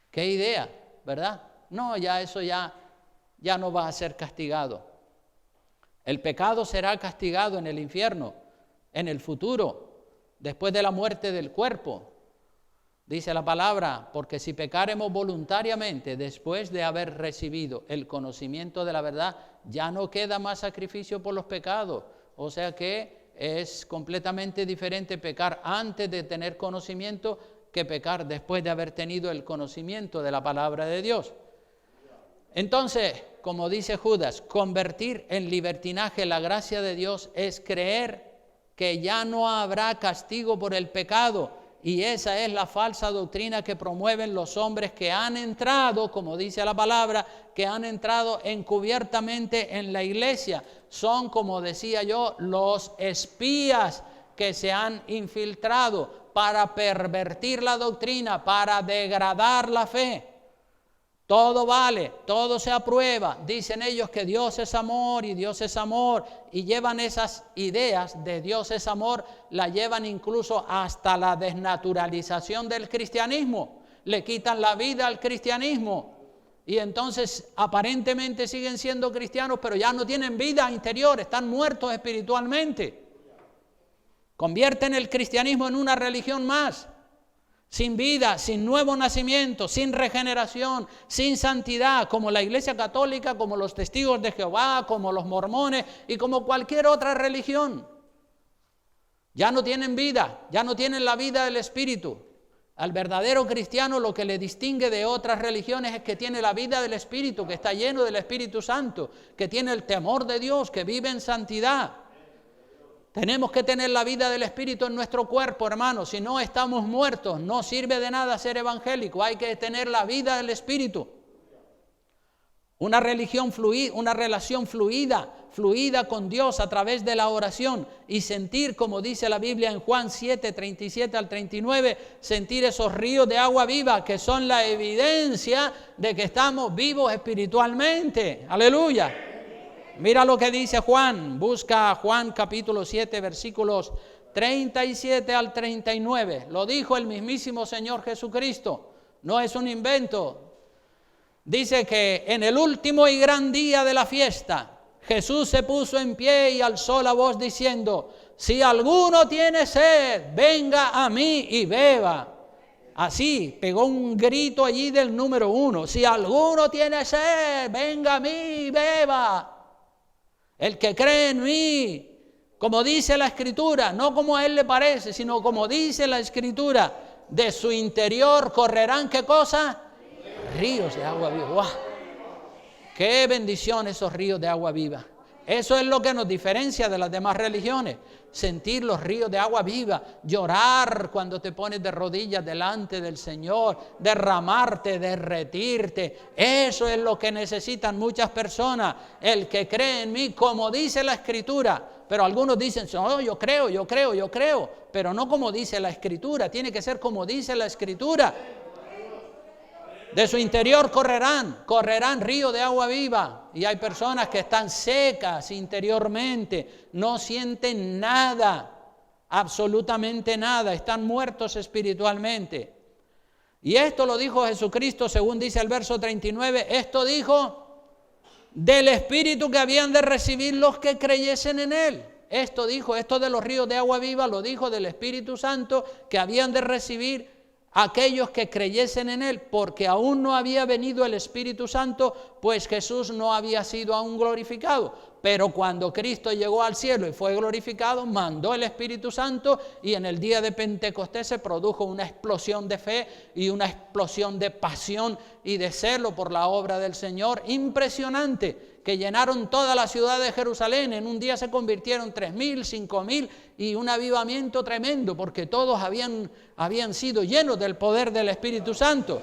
¿Qué idea, verdad? No, eso ya no va a ser castigado. El pecado será castigado en el infierno, en el futuro, después de la muerte del cuerpo. Dice la palabra: porque si pecaremos voluntariamente después de haber recibido el conocimiento de la verdad, ya no queda más sacrificio por los pecados. O sea que es completamente diferente pecar antes de tener conocimiento que pecar después de haber tenido el conocimiento de la palabra de Dios. Entonces, como dice Judas, convertir en libertinaje la gracia de Dios es creer que ya no habrá castigo por el pecado. Y esa es la falsa doctrina que promueven los hombres que han entrado, como dice la palabra, que han entrado encubiertamente en la iglesia. Son, como decía yo, los espías que se han infiltrado para pervertir la doctrina, para degradar la fe. Todo vale, todo se aprueba. Dicen ellos que Dios es amor y Dios es amor, y llevan esas ideas de Dios es amor, la llevan incluso hasta la desnaturalización del cristianismo. Le quitan la vida al cristianismo y entonces aparentemente siguen siendo cristianos, pero ya no tienen vida interior, están muertos espiritualmente. Convierten el cristianismo en una religión más. sin vida, sin nuevo nacimiento, sin regeneración, sin santidad, como la Iglesia Católica, como los Testigos de Jehová, como los mormones y como cualquier otra religión. Ya no tienen vida, ya no tienen la vida del Espíritu. Al verdadero cristiano lo que le distingue de otras religiones es que tiene la vida del Espíritu, que está lleno del Espíritu Santo, que tiene el temor de Dios, que vive en santidad. Tenemos que tener la vida del Espíritu en nuestro cuerpo, hermanos. Si no, estamos muertos. No sirve de nada ser evangélico. Hay que tener la vida del Espíritu. Una relación fluida con Dios a través de la oración y sentir, como dice la Biblia en Juan 7, 37 al 39, sentir esos ríos de agua viva que son la evidencia de que estamos vivos espiritualmente. Aleluya. Mira lo que dice Juan. Busca Juan capítulo 7, versículos 37 al 39. Lo dijo el mismísimo Señor Jesucristo. No es un invento. Dice que en el último y gran día de la fiesta, Jesús se puso en pie y alzó la voz diciendo: si alguno tiene sed, venga a mí y beba. Así, pegó un grito allí del número 1. Si alguno tiene sed, venga a mí y beba. El que cree en mí, como dice la Escritura, no como a él le parece, sino como dice la Escritura, de su interior correrán, ¿qué cosa? Ríos de agua viva. ¡Wow! ¡Qué bendición esos ríos de agua viva! Eso es lo que nos diferencia de las demás religiones. Sentir los ríos de agua viva, llorar cuando te pones de rodillas delante del Señor, derramarte, derretirte. Eso es lo que necesitan muchas personas. El que cree en mí, como dice la Escritura. Pero algunos dicen: no, yo creo. Pero no como dice la Escritura. Tiene que ser como dice la Escritura. De su interior correrán ríos de agua viva. Y hay personas que están secas interiormente, no sienten nada, absolutamente nada, están muertos espiritualmente. Y esto lo dijo Jesucristo, según dice el verso 39, esto dijo del Espíritu que habían de recibir los que creyesen en Él. Esto dijo, esto de los ríos de agua viva lo dijo del Espíritu Santo que habían de recibir aquellos que creyesen en Él, porque aún no había venido el Espíritu Santo, pues Jesús no había sido aún glorificado. Pero cuando Cristo llegó al cielo y fue glorificado, mandó el Espíritu Santo y en el día de Pentecostés se produjo una explosión de fe y una explosión de pasión y de celo por la obra del Señor impresionante, que llenaron toda la ciudad de Jerusalén. En un día se convirtieron 3,000, 5,000 y un avivamiento tremendo, porque todos habían sido llenos del poder del Espíritu Santo.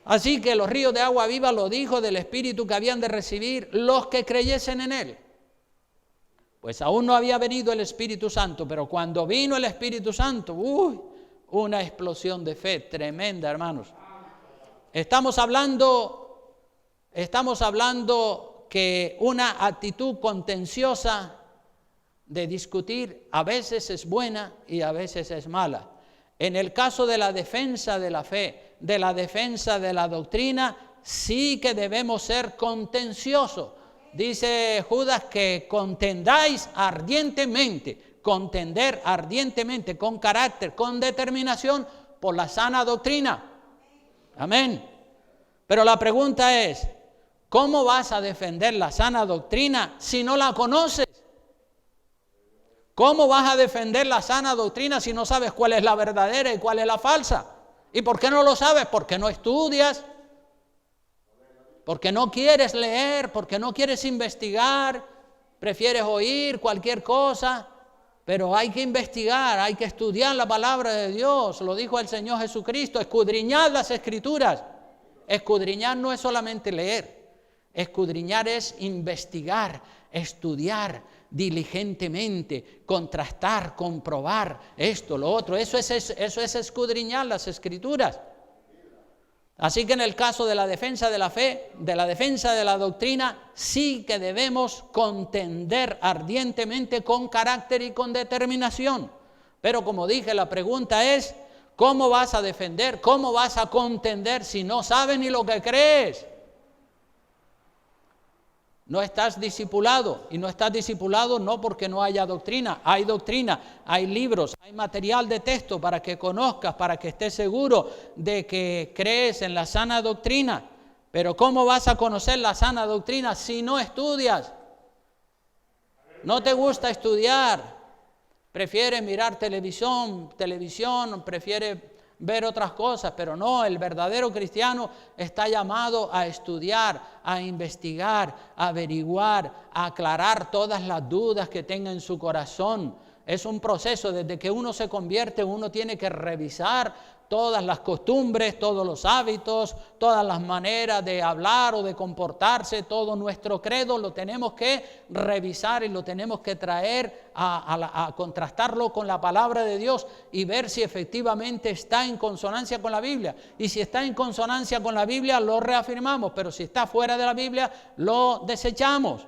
Así que los ríos de agua viva lo dijo del Espíritu que habían de recibir los que creyesen en Él. Pues aún no había venido el Espíritu Santo, pero cuando vino el Espíritu Santo, una explosión de fe tremenda, hermanos. Estamos hablando que una actitud contenciosa de discutir a veces es buena y a veces es mala. En el caso de la defensa de la fe, de la defensa de la doctrina, sí que debemos ser contenciosos. Dice Judas que contendáis ardientemente, contender ardientemente, con carácter, con determinación, por la sana doctrina. Amén. Pero la pregunta es, ¿cómo vas a defender la sana doctrina si no la conoces? ¿Cómo vas a defender la sana doctrina si no sabes cuál es la verdadera y cuál es la falsa? ¿Y por qué no lo sabes? Porque no estudias, porque no quieres leer, porque no quieres investigar, prefieres oír cualquier cosa. Pero hay que investigar, hay que estudiar la palabra de Dios. Lo dijo el Señor Jesucristo: escudriñad las Escrituras. Escudriñar no es solamente leer, escudriñar es investigar, estudiar diligentemente, contrastar, comprobar esto, lo otro. Eso es escudriñar las Escrituras. Así que en el caso de la defensa de la fe, de la defensa de la doctrina, sí que debemos contender ardientemente con carácter y con determinación. Pero como dije, la pregunta es, ¿cómo vas a defender? ¿Cómo vas a contender si no sabes ni lo que crees? No estás discipulado, y no estás discipulado no porque no haya doctrina, hay libros, hay material de texto para que conozcas, para que estés seguro de que crees en la sana doctrina. Pero ¿cómo vas a conocer la sana doctrina si no estudias? No te gusta estudiar, prefieres mirar televisión, prefieres ver otras cosas, pero no, el verdadero cristiano está llamado a estudiar, a investigar, a averiguar, a aclarar todas las dudas que tenga en su corazón. Es un proceso, desde que uno se convierte, uno tiene que revisar todas las costumbres, todos los hábitos, todas las maneras de hablar o de comportarse, todo nuestro credo lo tenemos que revisar y lo tenemos que traer a contrastarlo con la palabra de Dios y ver si efectivamente está en consonancia con la Biblia. Y si está en consonancia con la Biblia, lo reafirmamos, pero si está fuera de la Biblia, lo desechamos.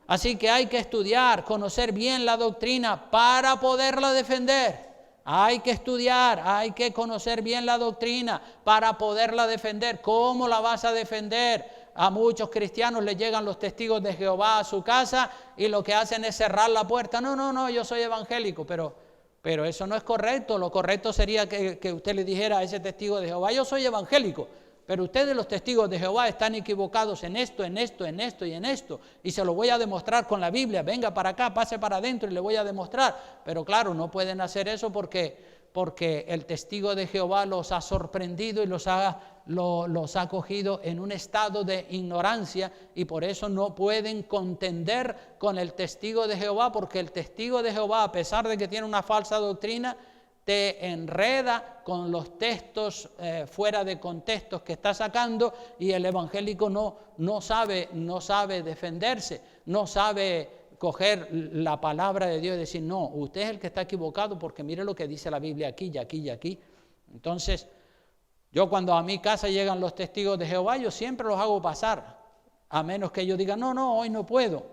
Así que hay que estudiar, conocer bien la doctrina para poderla defender. Hay que estudiar, hay que conocer bien la doctrina para poderla defender. ¿Cómo la vas a defender? A muchos cristianos les llegan los testigos de Jehová a su casa y lo que hacen es cerrar la puerta. No, yo soy evangélico, pero eso no es correcto. Lo correcto sería que usted le dijera a ese testigo de Jehová, yo soy evangélico, pero ustedes los testigos de Jehová están equivocados en esto y en esto. Y se lo voy a demostrar con la Biblia. Venga para acá, pase para adentro y le voy a demostrar. Pero claro, no pueden hacer eso porque el testigo de Jehová los ha sorprendido y los ha cogido en un estado de ignorancia. Y por eso no pueden contender con el testigo de Jehová, porque el testigo de Jehová, a pesar de que tiene una falsa doctrina, te enreda con los textos fuera de contextos que está sacando, y el evangélico no sabe defenderse, no sabe coger la palabra de Dios y decir, no, usted es el que está equivocado porque mire lo que dice la Biblia aquí y aquí y aquí. Entonces, yo cuando a mi casa llegan los testigos de Jehová, yo siempre los hago pasar, a menos que ellos digan, no, hoy no puedo.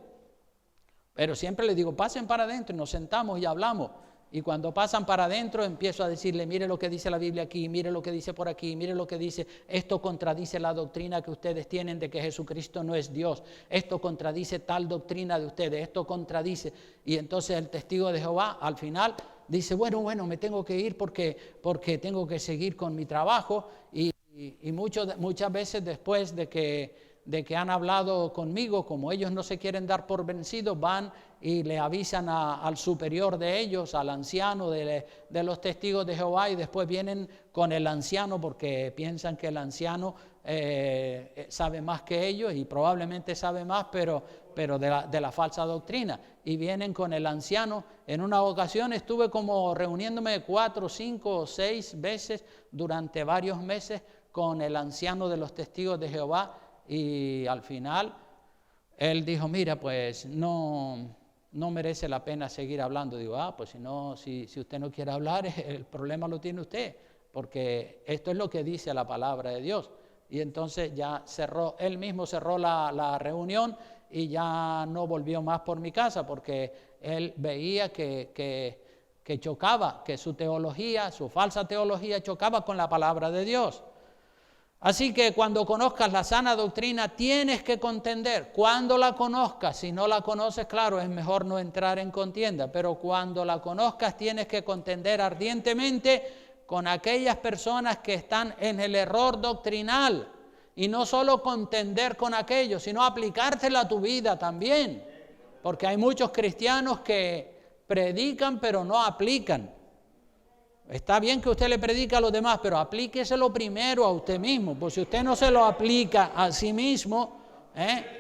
Pero siempre les digo, pasen para adentro y nos sentamos y hablamos. Y cuando pasan para adentro empiezo a decirle, mire lo que dice la Biblia aquí, mire lo que dice por aquí, mire lo que dice, esto contradice la doctrina que ustedes tienen de que Jesucristo no es Dios, esto contradice tal doctrina de ustedes, esto contradice. Y entonces el testigo de Jehová al final dice, bueno, me tengo que ir porque tengo que seguir con mi trabajo. Y muchas veces después de que han hablado conmigo, como ellos no se quieren dar por vencidos, van y le avisan al superior de ellos, al anciano de los testigos de Jehová, y después vienen con el anciano porque piensan que el anciano sabe más que ellos, y probablemente sabe más, pero de la falsa doctrina. Y vienen con el anciano. En una ocasión estuve como reuniéndome 4, 5 o 6 veces durante varios meses con el anciano de los testigos de Jehová, y al final él dijo, mira, pues no merece la pena seguir hablando. Digo, pues si usted no quiere hablar, el problema lo tiene usted, porque esto es lo que dice la palabra de Dios. Y entonces ya él mismo cerró la reunión y ya no volvió más por mi casa, porque él veía que chocaba, que su teología, su falsa teología chocaba con la palabra de Dios. Así que cuando conozcas la sana doctrina tienes que contender. Cuando la conozcas, si no la conoces, claro, es mejor no entrar en contienda, pero cuando la conozcas tienes que contender ardientemente con aquellas personas que están en el error doctrinal, y no solo contender con aquellos, sino aplicársela a tu vida también, porque hay muchos cristianos que predican pero no aplican. Está bien que usted le predique a los demás, pero aplíqueselo primero a usted mismo, pues si usted no se lo aplica a sí mismo,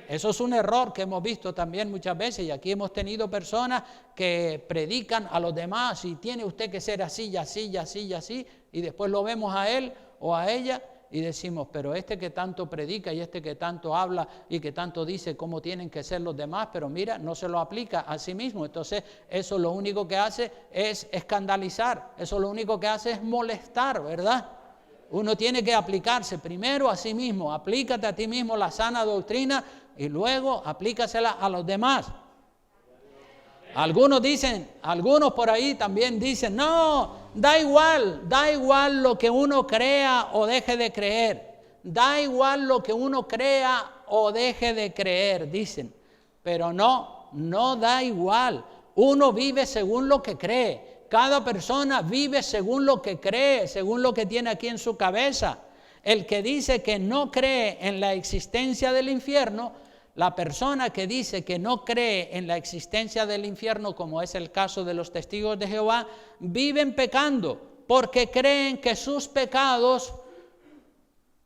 eso es un error que hemos visto también muchas veces, y aquí hemos tenido personas que predican a los demás, y tiene usted que ser así y así y así y así, y después lo vemos a él o a ella y decimos, pero este que tanto predica y este que tanto habla y que tanto dice cómo tienen que ser los demás, pero mira, no se lo aplica a sí mismo. Entonces eso lo único que hace es escandalizar, eso lo único que hace es molestar, ¿verdad? Uno tiene que aplicarse primero a sí mismo, aplícate a ti mismo la sana doctrina y luego aplícasela a los demás. Algunos por ahí también dicen, no, da igual lo que uno crea o deje de creer, da igual lo que uno crea o deje de creer, dicen. Pero no da igual. Uno vive según lo que cree. Cada persona vive según lo que cree, según lo que tiene aquí en su cabeza. El que dice que no cree en la existencia del infierno, la persona que dice que no cree en la existencia del infierno, como es el caso de los testigos de Jehová, viven pecando porque creen que sus pecados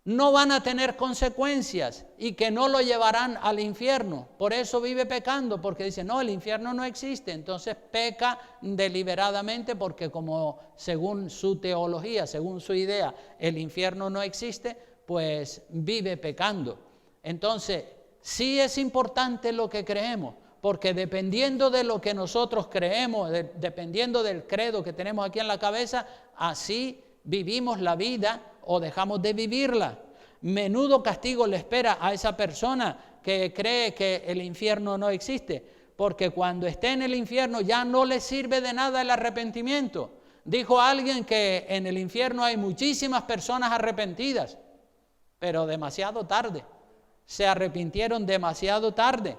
no van a tener consecuencias y que no lo llevarán al infierno. Por eso vive pecando, porque dice, no, el infierno no existe. Entonces peca deliberadamente porque como según su teología, según su idea, el infierno no existe, pues vive pecando. Entonces, sí es importante lo que creemos, porque dependiendo de lo que nosotros creemos, dependiendo del credo que tenemos aquí en la cabeza, así vivimos la vida o dejamos de vivirla. Menudo castigo le espera a esa persona que cree que el infierno no existe, porque cuando esté en el infierno ya no le sirve de nada el arrepentimiento. Dijo alguien que en el infierno hay muchísimas personas arrepentidas, pero demasiado tarde. Se arrepintieron demasiado tarde.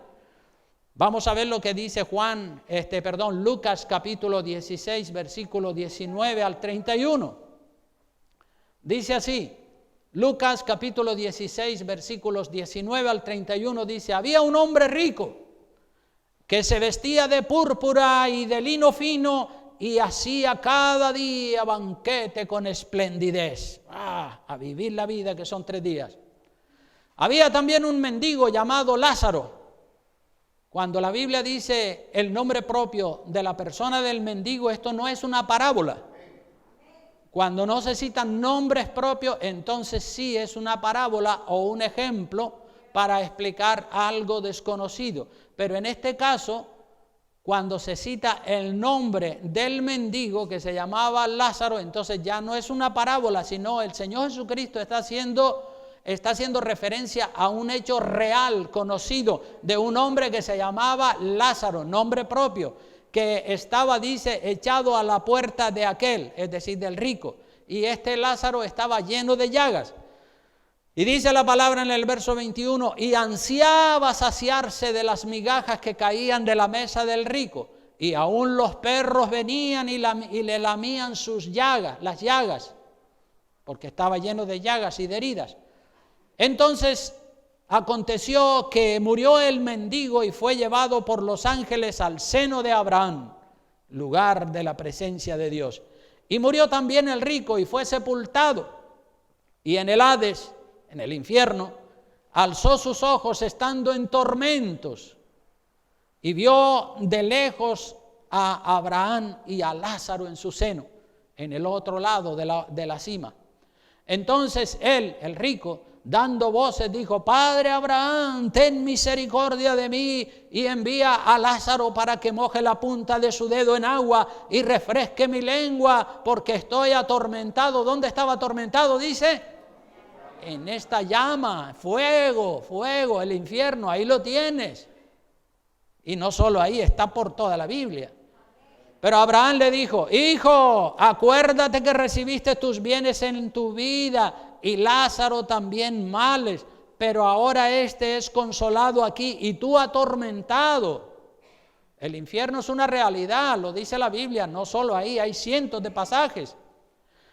Vamos a ver lo que dice Lucas capítulo 16, versículo 19 al 31. Dice así, Lucas capítulo 16, versículos 19 al 31, dice, había un hombre rico que se vestía de púrpura y de lino fino y hacía cada día banquete con esplendidez. A vivir la vida, que son 3 días. Había también un mendigo llamado Lázaro. Cuando la Biblia dice el nombre propio de la persona del mendigo, esto no es una parábola. Cuando no se citan nombres propios, entonces sí es una parábola o un ejemplo para explicar algo desconocido. Pero en este caso, cuando se cita el nombre del mendigo que se llamaba Lázaro, entonces ya no es una parábola, sino el Señor Jesucristo está haciendo referencia a un hecho real, conocido, de un hombre que se llamaba Lázaro, nombre propio, que estaba, dice, echado a la puerta de aquel, es decir, del rico. Y este Lázaro estaba lleno de llagas. Y dice la palabra en el verso 21, y ansiaba saciarse de las migajas que caían de la mesa del rico. Y aún los perros venían y le lamían sus llagas, las llagas, porque estaba lleno de llagas y de heridas. Entonces aconteció que murió el mendigo y fue llevado por los ángeles al seno de Abraham, lugar de la presencia de Dios. Y murió también el rico y fue sepultado. Y en el Hades, en el infierno, alzó sus ojos estando en tormentos y vio de lejos a Abraham y a Lázaro en su seno, en el otro lado de la cima. Entonces él, el rico, dando voces, dijo, Padre Abraham, ten misericordia de mí y envía a Lázaro para que moje la punta de su dedo en agua y refresque mi lengua, porque estoy atormentado. ¿Dónde estaba atormentado? Dice, en esta llama, fuego, el infierno, ahí lo tienes. Y no solo ahí, está por toda la Biblia. Pero Abraham le dijo, hijo, acuérdate que recibiste tus bienes en tu vida y Lázaro también males, pero ahora este es consolado aquí y tú atormentado. El infierno es una realidad, lo dice la Biblia, no solo ahí, hay cientos de pasajes.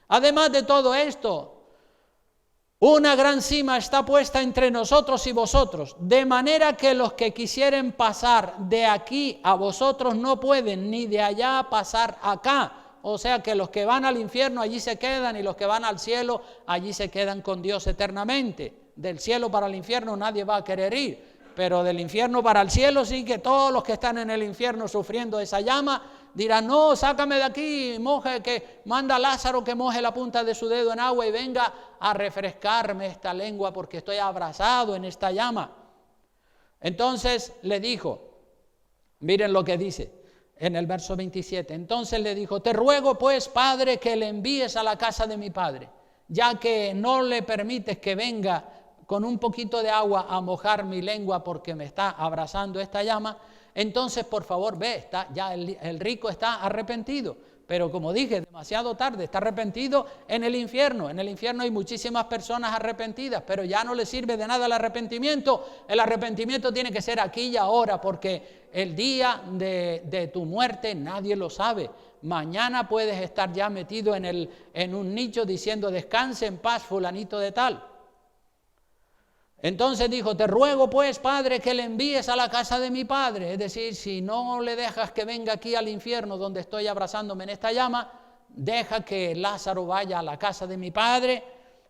Además de todo esto, una gran cima está puesta entre nosotros y vosotros, de manera que los que quisieren pasar de aquí a vosotros no pueden, ni de allá pasar acá. O sea que los que van al infierno allí se quedan y los que van al cielo allí se quedan con Dios eternamente. Del cielo para el infierno nadie va a querer ir, pero del infierno para el cielo sí, que todos los que están en el infierno sufriendo esa llama dirán, no, sácame de aquí, manda a Lázaro que moje la punta de su dedo en agua y venga a refrescarme esta lengua porque estoy abrazado en esta llama. Entonces le dijo, miren lo que dice en el verso 27, entonces le dijo, te ruego pues, Padre, que le envíes a la casa de mi padre, ya que no le permites que venga con un poquito de agua a mojar mi lengua porque me está abrazando esta llama. Entonces, por favor, ve, ya el rico está arrepentido, Pero como dije, demasiado tarde, está arrepentido en el infierno. En el infierno hay muchísimas personas arrepentidas, pero ya no le sirve de nada el arrepentimiento. El arrepentimiento tiene que ser aquí y ahora, porque el día de tu muerte nadie lo sabe. Mañana puedes estar ya metido en un nicho diciendo: descanse en paz, fulanito de tal. Entonces dijo: te ruego pues, Padre, que le envíes a la casa de mi Padre. Es decir, si no le dejas que venga aquí al infierno donde estoy abrazándome en esta llama, deja que Lázaro vaya a la casa de mi Padre,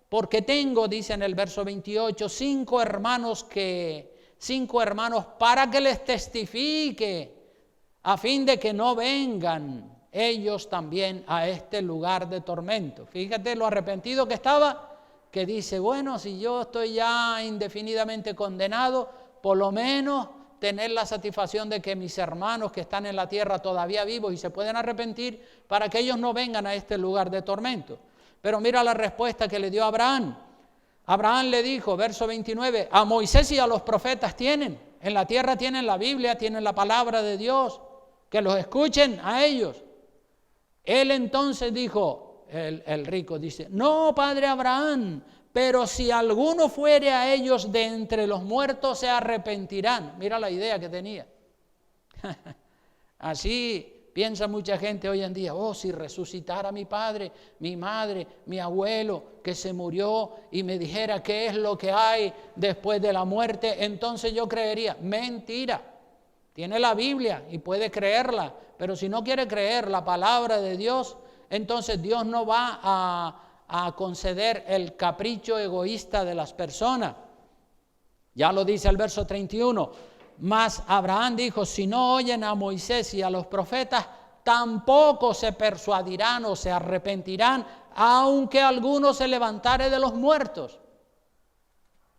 porque tengo, dice en el verso 28, 5 hermanos para que les testifique, a fin de que no vengan ellos también a este lugar de tormento. Fíjate lo arrepentido que estaba, que dice: bueno, si yo estoy ya indefinidamente condenado, por lo menos tener la satisfacción de que mis hermanos que están en la tierra todavía vivos y se pueden arrepentir, para que ellos no vengan a este lugar de tormento. Pero mira la respuesta que le dio Abraham. Abraham le dijo, verso 29, a Moisés y a los profetas tienen, en la tierra tienen la Biblia, tienen la palabra de Dios, que los escuchen a ellos. Él entonces dijo, el rico dice: no, padre Abraham, pero si alguno fuere a ellos de entre los muertos, se arrepentirán. Mira la idea que tenía. Así piensa mucha gente hoy en día: oh, si resucitara mi padre, mi madre, mi abuelo, que se murió, y me dijera qué es lo que hay después de la muerte, entonces yo creería. Mentira. Tiene la Biblia y puede creerla, pero si no quiere creer la palabra de Dios, entonces Dios no va a conceder el capricho egoísta de las personas. Ya lo dice el verso 31. Mas Abraham dijo: si no oyen a Moisés y a los profetas, tampoco se persuadirán o se arrepentirán, aunque alguno se levantare de los muertos.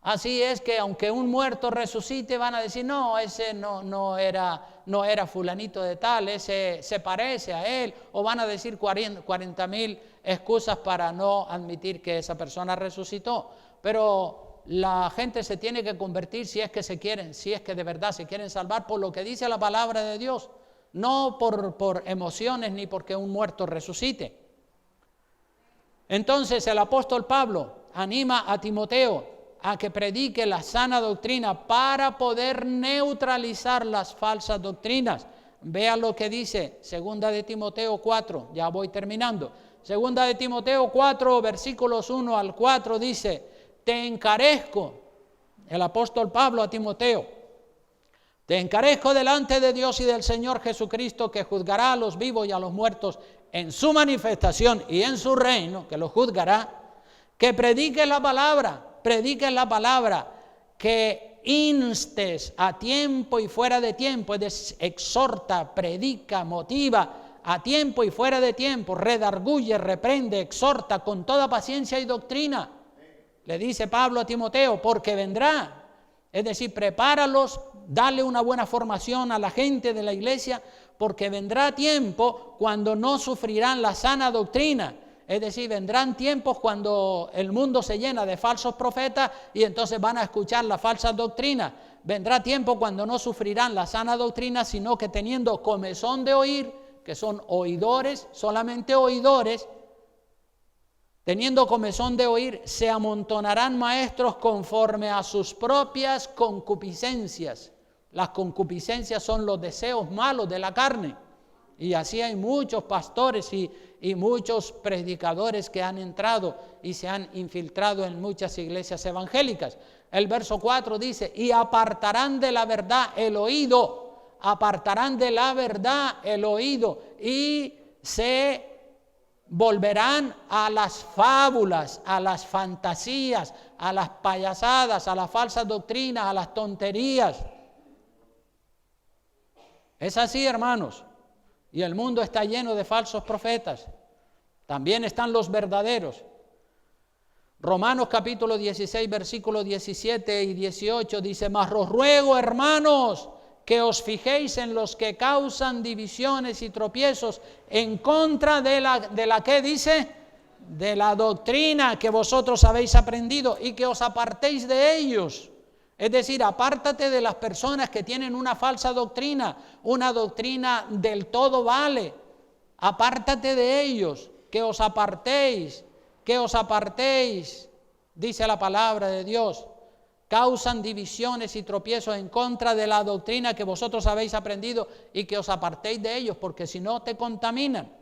Así es que aunque un muerto resucite, van a decir: no, ese no era fulanito de tal, ese se parece a él, o van a decir 40,000 excusas para no admitir que esa persona resucitó. Pero la gente se tiene que convertir si es que de verdad se quieren salvar por lo que dice la palabra de Dios, no por emociones ni porque un muerto resucite. Entonces el apóstol Pablo anima a Timoteo a que predique la sana doctrina para poder neutralizar las falsas doctrinas. Vea lo que dice 2 de Timoteo 4, ya voy terminando. 2 de Timoteo 4, versículos 1 al 4 dice: te encarezco, el apóstol Pablo a Timoteo, te encarezco delante de Dios y del Señor Jesucristo, que juzgará a los vivos y a los muertos en su manifestación y en su reino, que lo juzgará, que prediques la palabra, que instes a tiempo y fuera de tiempo, es decir, exhorta, predica, motiva a tiempo y fuera de tiempo, redarguye, reprende, exhorta con toda paciencia y doctrina. Le dice Pablo a Timoteo, porque vendrá, es decir, prepáralos, dale una buena formación a la gente de la iglesia, porque vendrá tiempo cuando no sufrirán la sana doctrina. Es decir, vendrán tiempos cuando el mundo se llena de falsos profetas y entonces van a escuchar la falsa doctrina. Vendrá tiempo cuando no sufrirán la sana doctrina, sino que teniendo comezón de oír, que son oidores, solamente oidores, teniendo comezón de oír, se amontonarán maestros conforme a sus propias concupiscencias. Las concupiscencias son los deseos malos de la carne. Y así hay muchos pastores y muchos predicadores que han entrado y se han infiltrado en muchas iglesias evangélicas. El verso 4 dice: y apartarán de la verdad el oído, y se volverán a las fábulas, a las fantasías, a las payasadas, a las falsas doctrinas, a las tonterías. Es así, hermanos. Y el mundo está lleno de falsos profetas. También están los verdaderos. Romanos capítulo 16, versículos 17 y 18 dice: mas os ruego, hermanos, que os fijéis en los que causan divisiones y tropiezos en contra de la ¿qué dice? De la doctrina que vosotros habéis aprendido, y que os apartéis de ellos. Es decir, apártate de las personas que tienen una falsa doctrina, una doctrina del todo vale. Apártate de ellos, que os apartéis, dice la palabra de Dios. Causan divisiones y tropiezos en contra de la doctrina que vosotros habéis aprendido y que os apartéis de ellos, porque si no te contaminan.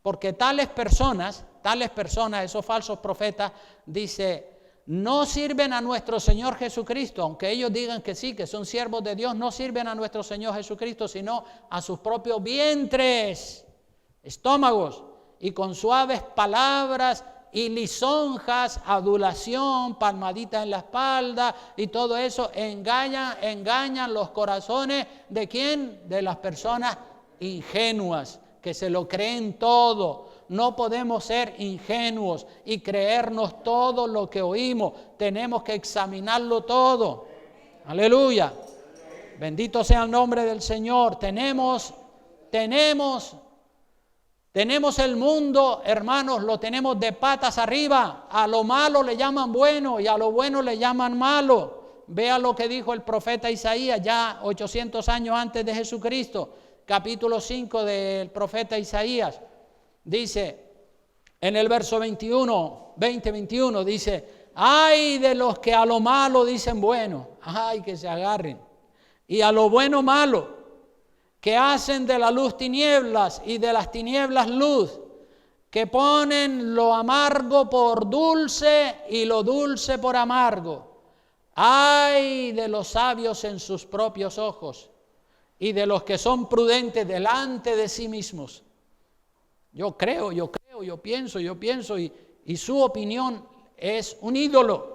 Porque tales personas, esos falsos profetas, dice, no sirven a nuestro Señor Jesucristo, aunque ellos digan que sí, que son siervos de Dios, no sirven a nuestro Señor Jesucristo, sino a sus propios vientres, estómagos, y con suaves palabras y lisonjas, adulación, palmaditas en la espalda y todo eso, engañan los corazones ¿de quién? De las personas ingenuas, que se lo creen todo. No podemos ser ingenuos y creernos todo lo que oímos. Tenemos que examinarlo todo. Aleluya. Bendito sea el nombre del Señor. Tenemos el mundo, hermanos, lo tenemos de patas arriba. A lo malo le llaman bueno y a lo bueno le llaman malo. Vea lo que dijo el profeta Isaías ya 800 años antes de Jesucristo. Capítulo 5 del profeta Isaías. Dice, en el verso 20-21, dice, ay de los que a lo malo dicen bueno, ay que se agarren, y a lo bueno malo, que hacen de la luz tinieblas y de las tinieblas luz, que ponen lo amargo por dulce y lo dulce por amargo. Ay de los sabios en sus propios ojos y de los que son prudentes delante de sí mismos. Yo pienso y su opinión es un ídolo.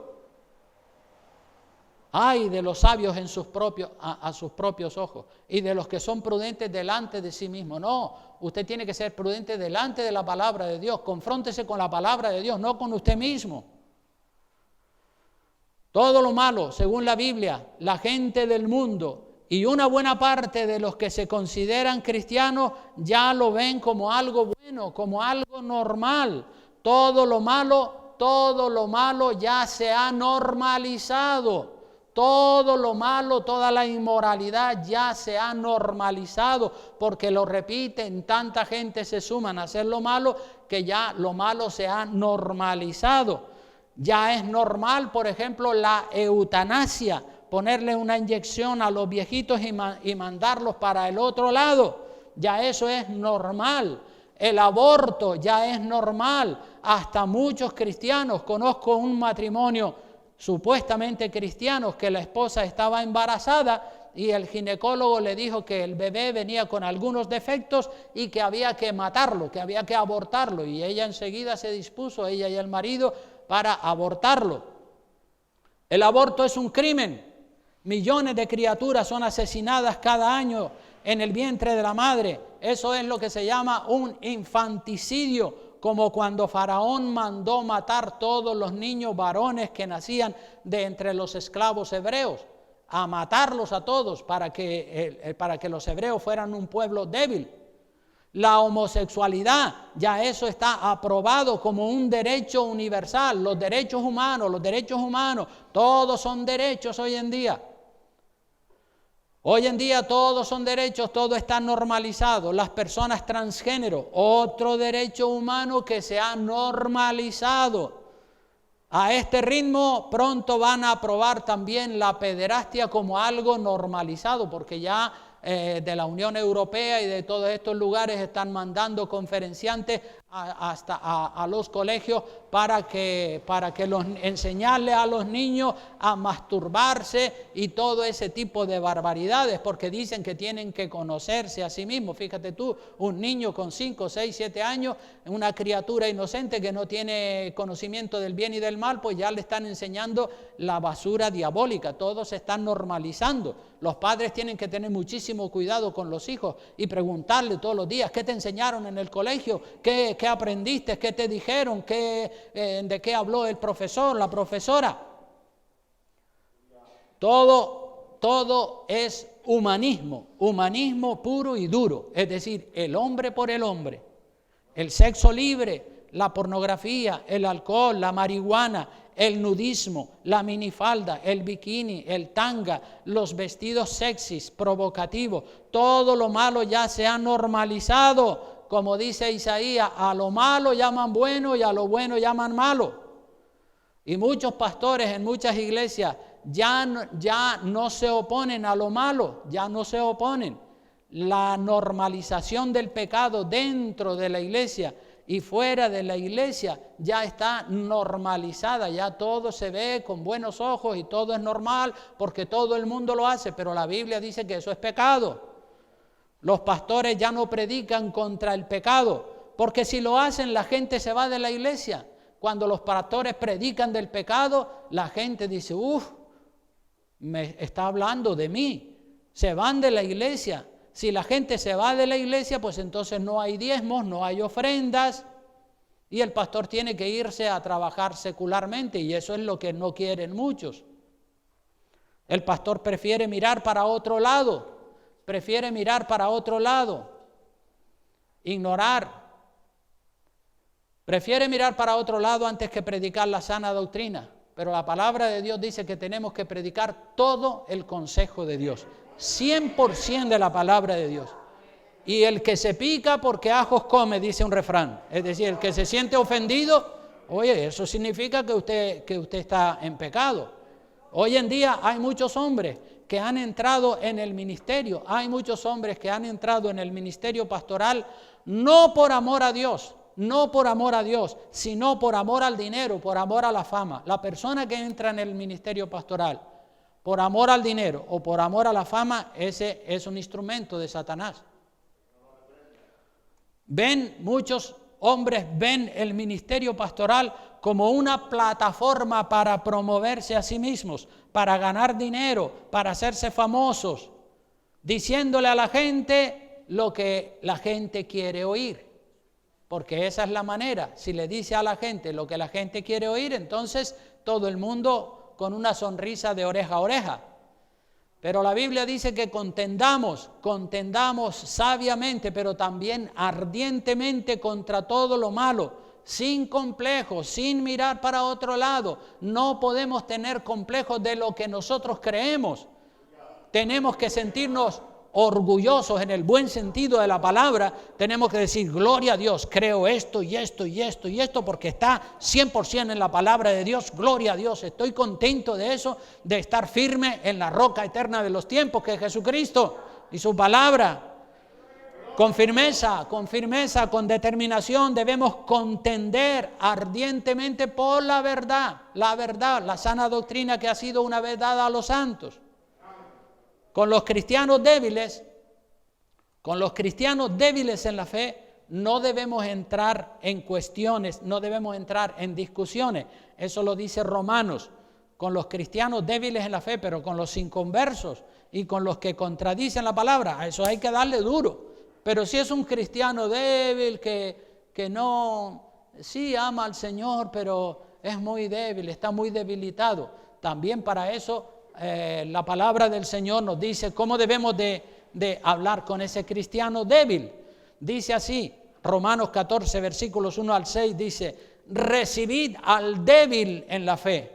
Ay de los sabios en a sus propios ojos y de los que son prudentes delante de sí mismos. No, usted tiene que ser prudente delante de la palabra de Dios. Confróntese con la palabra de Dios, no con usted mismo. Todo lo malo, según la Biblia, la gente del mundo y una buena parte de los que se consideran cristianos ya lo ven como algo bueno, como algo normal. Todo lo malo ya se ha normalizado. Todo lo malo, toda la inmoralidad ya se ha normalizado, porque lo repiten, tanta gente se suman a hacer lo malo que ya lo malo se ha normalizado. Ya es normal, por ejemplo, la eutanasia, ponerle una inyección a los viejitos y mandarlos para el otro lado. Ya eso es normal. El aborto ya es normal. Hasta muchos cristianos, conozco un matrimonio supuestamente cristiano que la esposa estaba embarazada y el ginecólogo le dijo que el bebé venía con algunos defectos y que había que matarlo, que había que abortarlo, y ella enseguida se dispuso, ella y el marido, para abortarlo. El aborto es un crimen. Millones de criaturas son asesinadas cada año en el vientre de la madre. Eso es lo que se llama un infanticidio, como cuando Faraón mandó matar todos los niños varones que nacían de entre los esclavos hebreos, a matarlos a todos para que los hebreos fueran un pueblo débil. La homosexualidad, ya eso está aprobado como un derecho universal. Los derechos humanos, todos son derechos hoy en día. Hoy en día todos son derechos, todo está normalizado. Las personas transgénero, otro derecho humano que se ha normalizado. A este ritmo pronto van a aprobar también la pederastia como algo normalizado, porque ya de la Unión Europea y de todos estos lugares están mandando conferenciantes a los colegios para que enseñarle a los niños a masturbarse y todo ese tipo de barbaridades, porque dicen que tienen que conocerse a sí mismos. Fíjate tú, un niño con 5, 6, 7 años, una criatura inocente que no tiene conocimiento del bien y del mal, pues ya le están enseñando la basura diabólica. Todo se está normalizando. Los padres tienen que tener muchísimo cuidado con los hijos y preguntarle todos los días: ¿qué te enseñaron en el colegio? ¿Qué aprendiste? ¿Qué te dijeron? ¿De qué habló el profesor, la profesora? Todo es humanismo puro y duro. Es decir, el hombre por el hombre, el sexo libre, la pornografía, el alcohol, la marihuana, el nudismo, la minifalda, el bikini, el tanga, los vestidos sexys, provocativos. Todo lo malo ya se ha normalizado. como dice Isaías, a lo malo llaman bueno y a lo bueno llaman malo. Y muchos pastores en muchas iglesias ya no se oponen a lo malo, ya no se oponen. La normalización del pecado dentro de la iglesia y fuera de la iglesia ya está normalizada, ya todo se ve con buenos ojos y todo es normal porque todo el mundo lo hace, pero la Biblia dice que eso es pecado. Los pastores ya no predican contra el pecado, porque si lo hacen la gente se va de la iglesia. Cuando los pastores predican del pecado, la gente dice, me está hablando de mí. Se van de la iglesia. Si la gente se va de la iglesia, pues entonces no hay diezmos, no hay ofrendas, y el pastor tiene que irse a trabajar secularmente, y eso es lo que no quieren muchos. El pastor prefiere mirar para otro lado, ignorar. Prefiere mirar para otro lado antes que predicar la sana doctrina. Pero la palabra de Dios dice que tenemos que predicar todo el consejo de Dios. 100% de la palabra de Dios. Y el que se pica porque ajos come, dice un refrán. Es decir, el que se siente ofendido, oye, eso significa que usted está en pecado. Hoy en día hay muchos hombres que han entrado en el ministerio. Hay muchos hombres que han entrado en el ministerio pastoral no por amor a Dios, sino por amor al dinero, por amor a la fama. La persona que entra en el ministerio pastoral por amor al dinero o por amor a la fama, ese es un instrumento de Satanás. Muchos hombres ven el ministerio pastoral como una plataforma para promoverse a sí mismos, para ganar dinero, para hacerse famosos, diciéndole a la gente lo que la gente quiere oír. Porque esa es la manera. Si le dice a la gente lo que la gente quiere oír, entonces todo el mundo con una sonrisa de oreja a oreja. Pero la Biblia dice que contendamos sabiamente, pero también ardientemente contra todo lo malo, sin complejos, sin mirar para otro lado. No podemos tener complejos de lo que nosotros creemos. Tenemos que sentirnos orgullosos en el buen sentido de la palabra. Tenemos que decir, gloria a Dios, creo esto y esto y esto y esto, porque está 100% en la palabra de Dios. Gloria a Dios, estoy contento de eso, de estar firme en la roca eterna de los tiempos, que es Jesucristo y su palabra. Con firmeza, con determinación debemos contender ardientemente por la verdad, la sana doctrina que ha sido una vez dada a los santos. Con los cristianos débiles en la fe, no debemos entrar en cuestiones, no debemos entrar en discusiones. Eso lo dice Romanos. Con los cristianos débiles en la fe, pero con los inconversos y con los que contradicen la palabra, a eso hay que darle duro. Pero si es un cristiano débil que no, sí ama al Señor, pero es muy débil, está muy debilitado, también para eso la palabra del Señor nos dice cómo debemos de hablar con ese cristiano débil. Dice así, Romanos 14, versículos 1 al 6, dice, recibid al débil en la fe,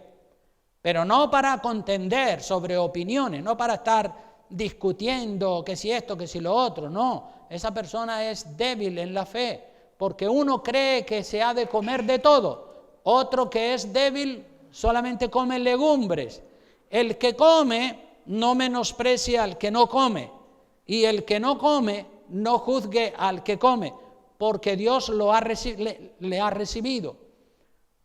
pero no para contender sobre opiniones, no para estar discutiendo que si esto, que si lo otro, no. Esa persona es débil en la fe, porque uno cree que se ha de comer de todo, otro que es débil solamente come legumbres. El que come no menosprecia al que no come, y el que no come no juzgue al que come, porque Dios le ha recibido.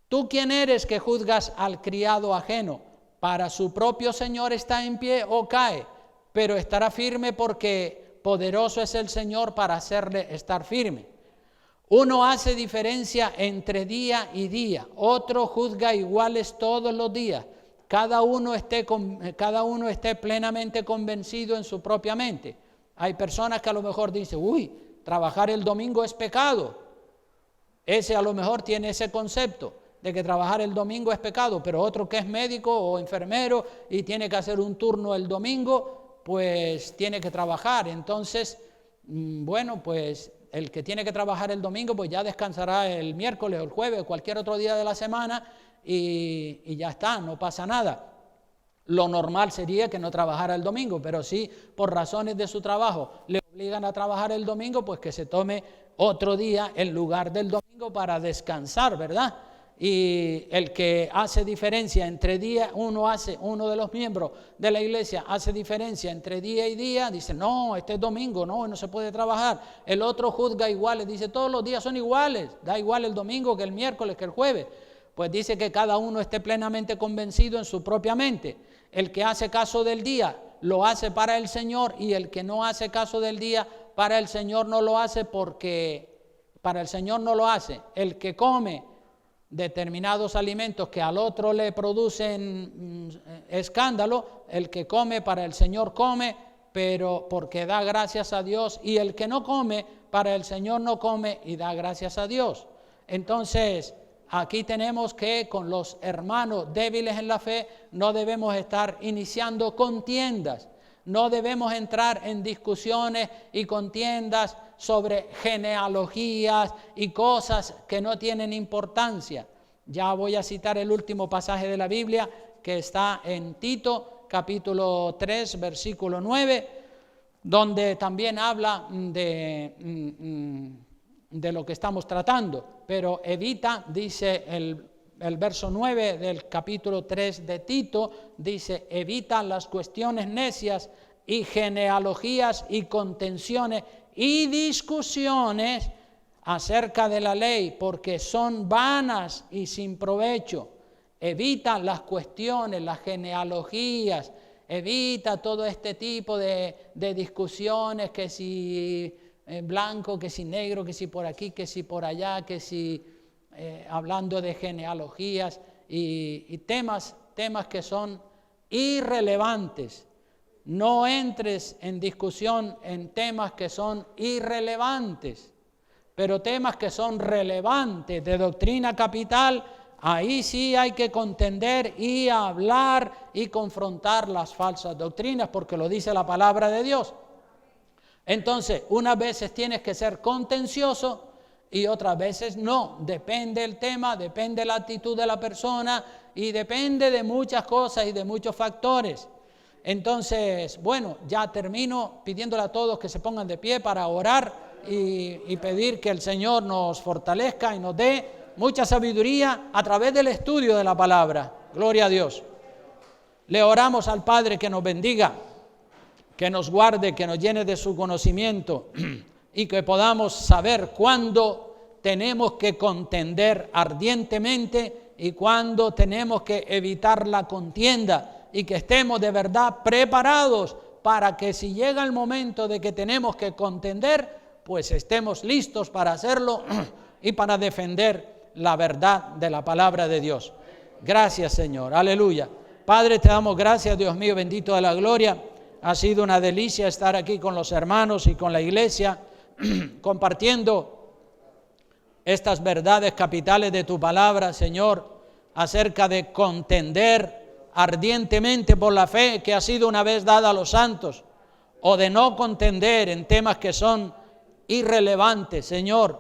¿Tú quién eres que juzgas al criado ajeno? Para su propio Señor está en pie o cae, pero estará firme porque poderoso es el Señor para hacerle estar firme. Uno hace diferencia entre día y día, otro juzga iguales todos los días. Cada uno esté plenamente convencido en su propia mente. Hay personas que a lo mejor dicen, trabajar el domingo es pecado. Ese a lo mejor tiene ese concepto de que trabajar el domingo es pecado, pero otro que es médico o enfermero y tiene que hacer un turno el domingo, pues tiene que trabajar. Entonces, pues el que tiene que trabajar el domingo, pues ya descansará el miércoles o el jueves o cualquier otro día de la semana y ya está, no pasa nada. Lo normal sería que no trabajara el domingo, pero si por razones de su trabajo le obligan a trabajar el domingo, pues que se tome otro día en lugar del domingo para descansar, ¿verdad? Y el que hace diferencia entre día, uno de los miembros de la iglesia hace diferencia entre día y día, dice, no, este es domingo, no se puede trabajar. El otro juzga iguales, dice, todos los días son iguales, da igual el domingo que el miércoles, que el jueves. Pues dice que cada uno esté plenamente convencido en su propia mente. El que hace caso del día lo hace para el Señor, y el que no hace caso del día para el Señor no lo hace, porque para el Señor no lo hace. El que come determinados alimentos que al otro le producen escándalo, el que come para el Señor come, pero porque da gracias a Dios, y el que no come para el Señor no come y da gracias a Dios. Entonces, aquí tenemos que con los hermanos débiles en la fe no debemos estar iniciando contiendas, no debemos entrar en discusiones y contiendas sobre genealogías y cosas que no tienen importancia. Ya voy a citar el último pasaje de la Biblia, que está en Tito, capítulo 3, versículo 9, donde también habla de lo que estamos tratando, pero evita, dice el verso 9 del capítulo 3 de Tito, dice, evita las cuestiones necias y genealogías y contenciones y discusiones acerca de la ley, porque son vanas y sin provecho. Evita las cuestiones, las genealogías, evita todo este tipo de discusiones, que si blanco, que si negro, que si por aquí, que si por allá, que si hablando de genealogías y temas que son irrelevantes. No entres en discusión en temas que son irrelevantes, pero temas que son relevantes de doctrina capital, ahí sí hay que contender y hablar y confrontar las falsas doctrinas, porque lo dice la palabra de Dios. Entonces, unas veces tienes que ser contencioso y otras veces no. Depende el tema, depende la actitud de la persona y depende de muchas cosas y de muchos factores. Entonces, bueno, ya termino pidiéndole a todos que se pongan de pie para orar y pedir que el Señor nos fortalezca y nos dé mucha sabiduría a través del estudio de la palabra. Gloria a Dios. Le oramos al Padre que nos bendiga, que nos guarde, que nos llene de su conocimiento y que podamos saber cuándo tenemos que contender ardientemente y cuándo tenemos que evitar la contienda, y que estemos de verdad preparados para que si llega el momento de que tenemos que contender, pues estemos listos para hacerlo y para defender la verdad de la palabra de Dios. Gracias, Señor. Aleluya. Padre, te damos gracias, Dios mío, bendito de la gloria. Ha sido una delicia estar aquí con los hermanos y con la iglesia, compartiendo estas verdades capitales de tu palabra, Señor, acerca de contender ardientemente por la fe que ha sido una vez dada a los santos, o de no contender en temas que son irrelevantes. Señor,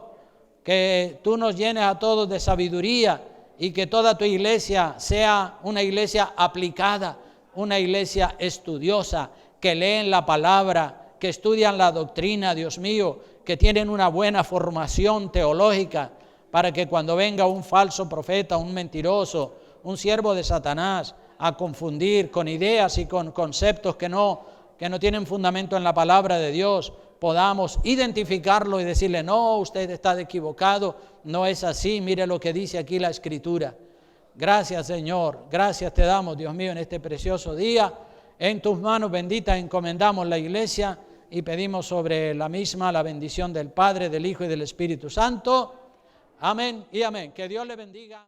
que tú nos llenes a todos de sabiduría y que toda tu iglesia sea una iglesia aplicada, una iglesia estudiosa, que leen la palabra, que estudian la doctrina, Dios mío, que tienen una buena formación teológica, para que cuando venga un falso profeta, un mentiroso, un siervo de Satanás, a confundir con ideas y con conceptos que no tienen fundamento en la palabra de Dios, podamos identificarlo y decirle, no, usted está equivocado, no es así, mire lo que dice aquí la Escritura. Gracias, Señor, gracias te damos, Dios mío, en este precioso día. En tus manos benditas encomendamos la iglesia y pedimos sobre la misma la bendición del Padre, del Hijo y del Espíritu Santo. Amén y amén. Que Dios le bendiga.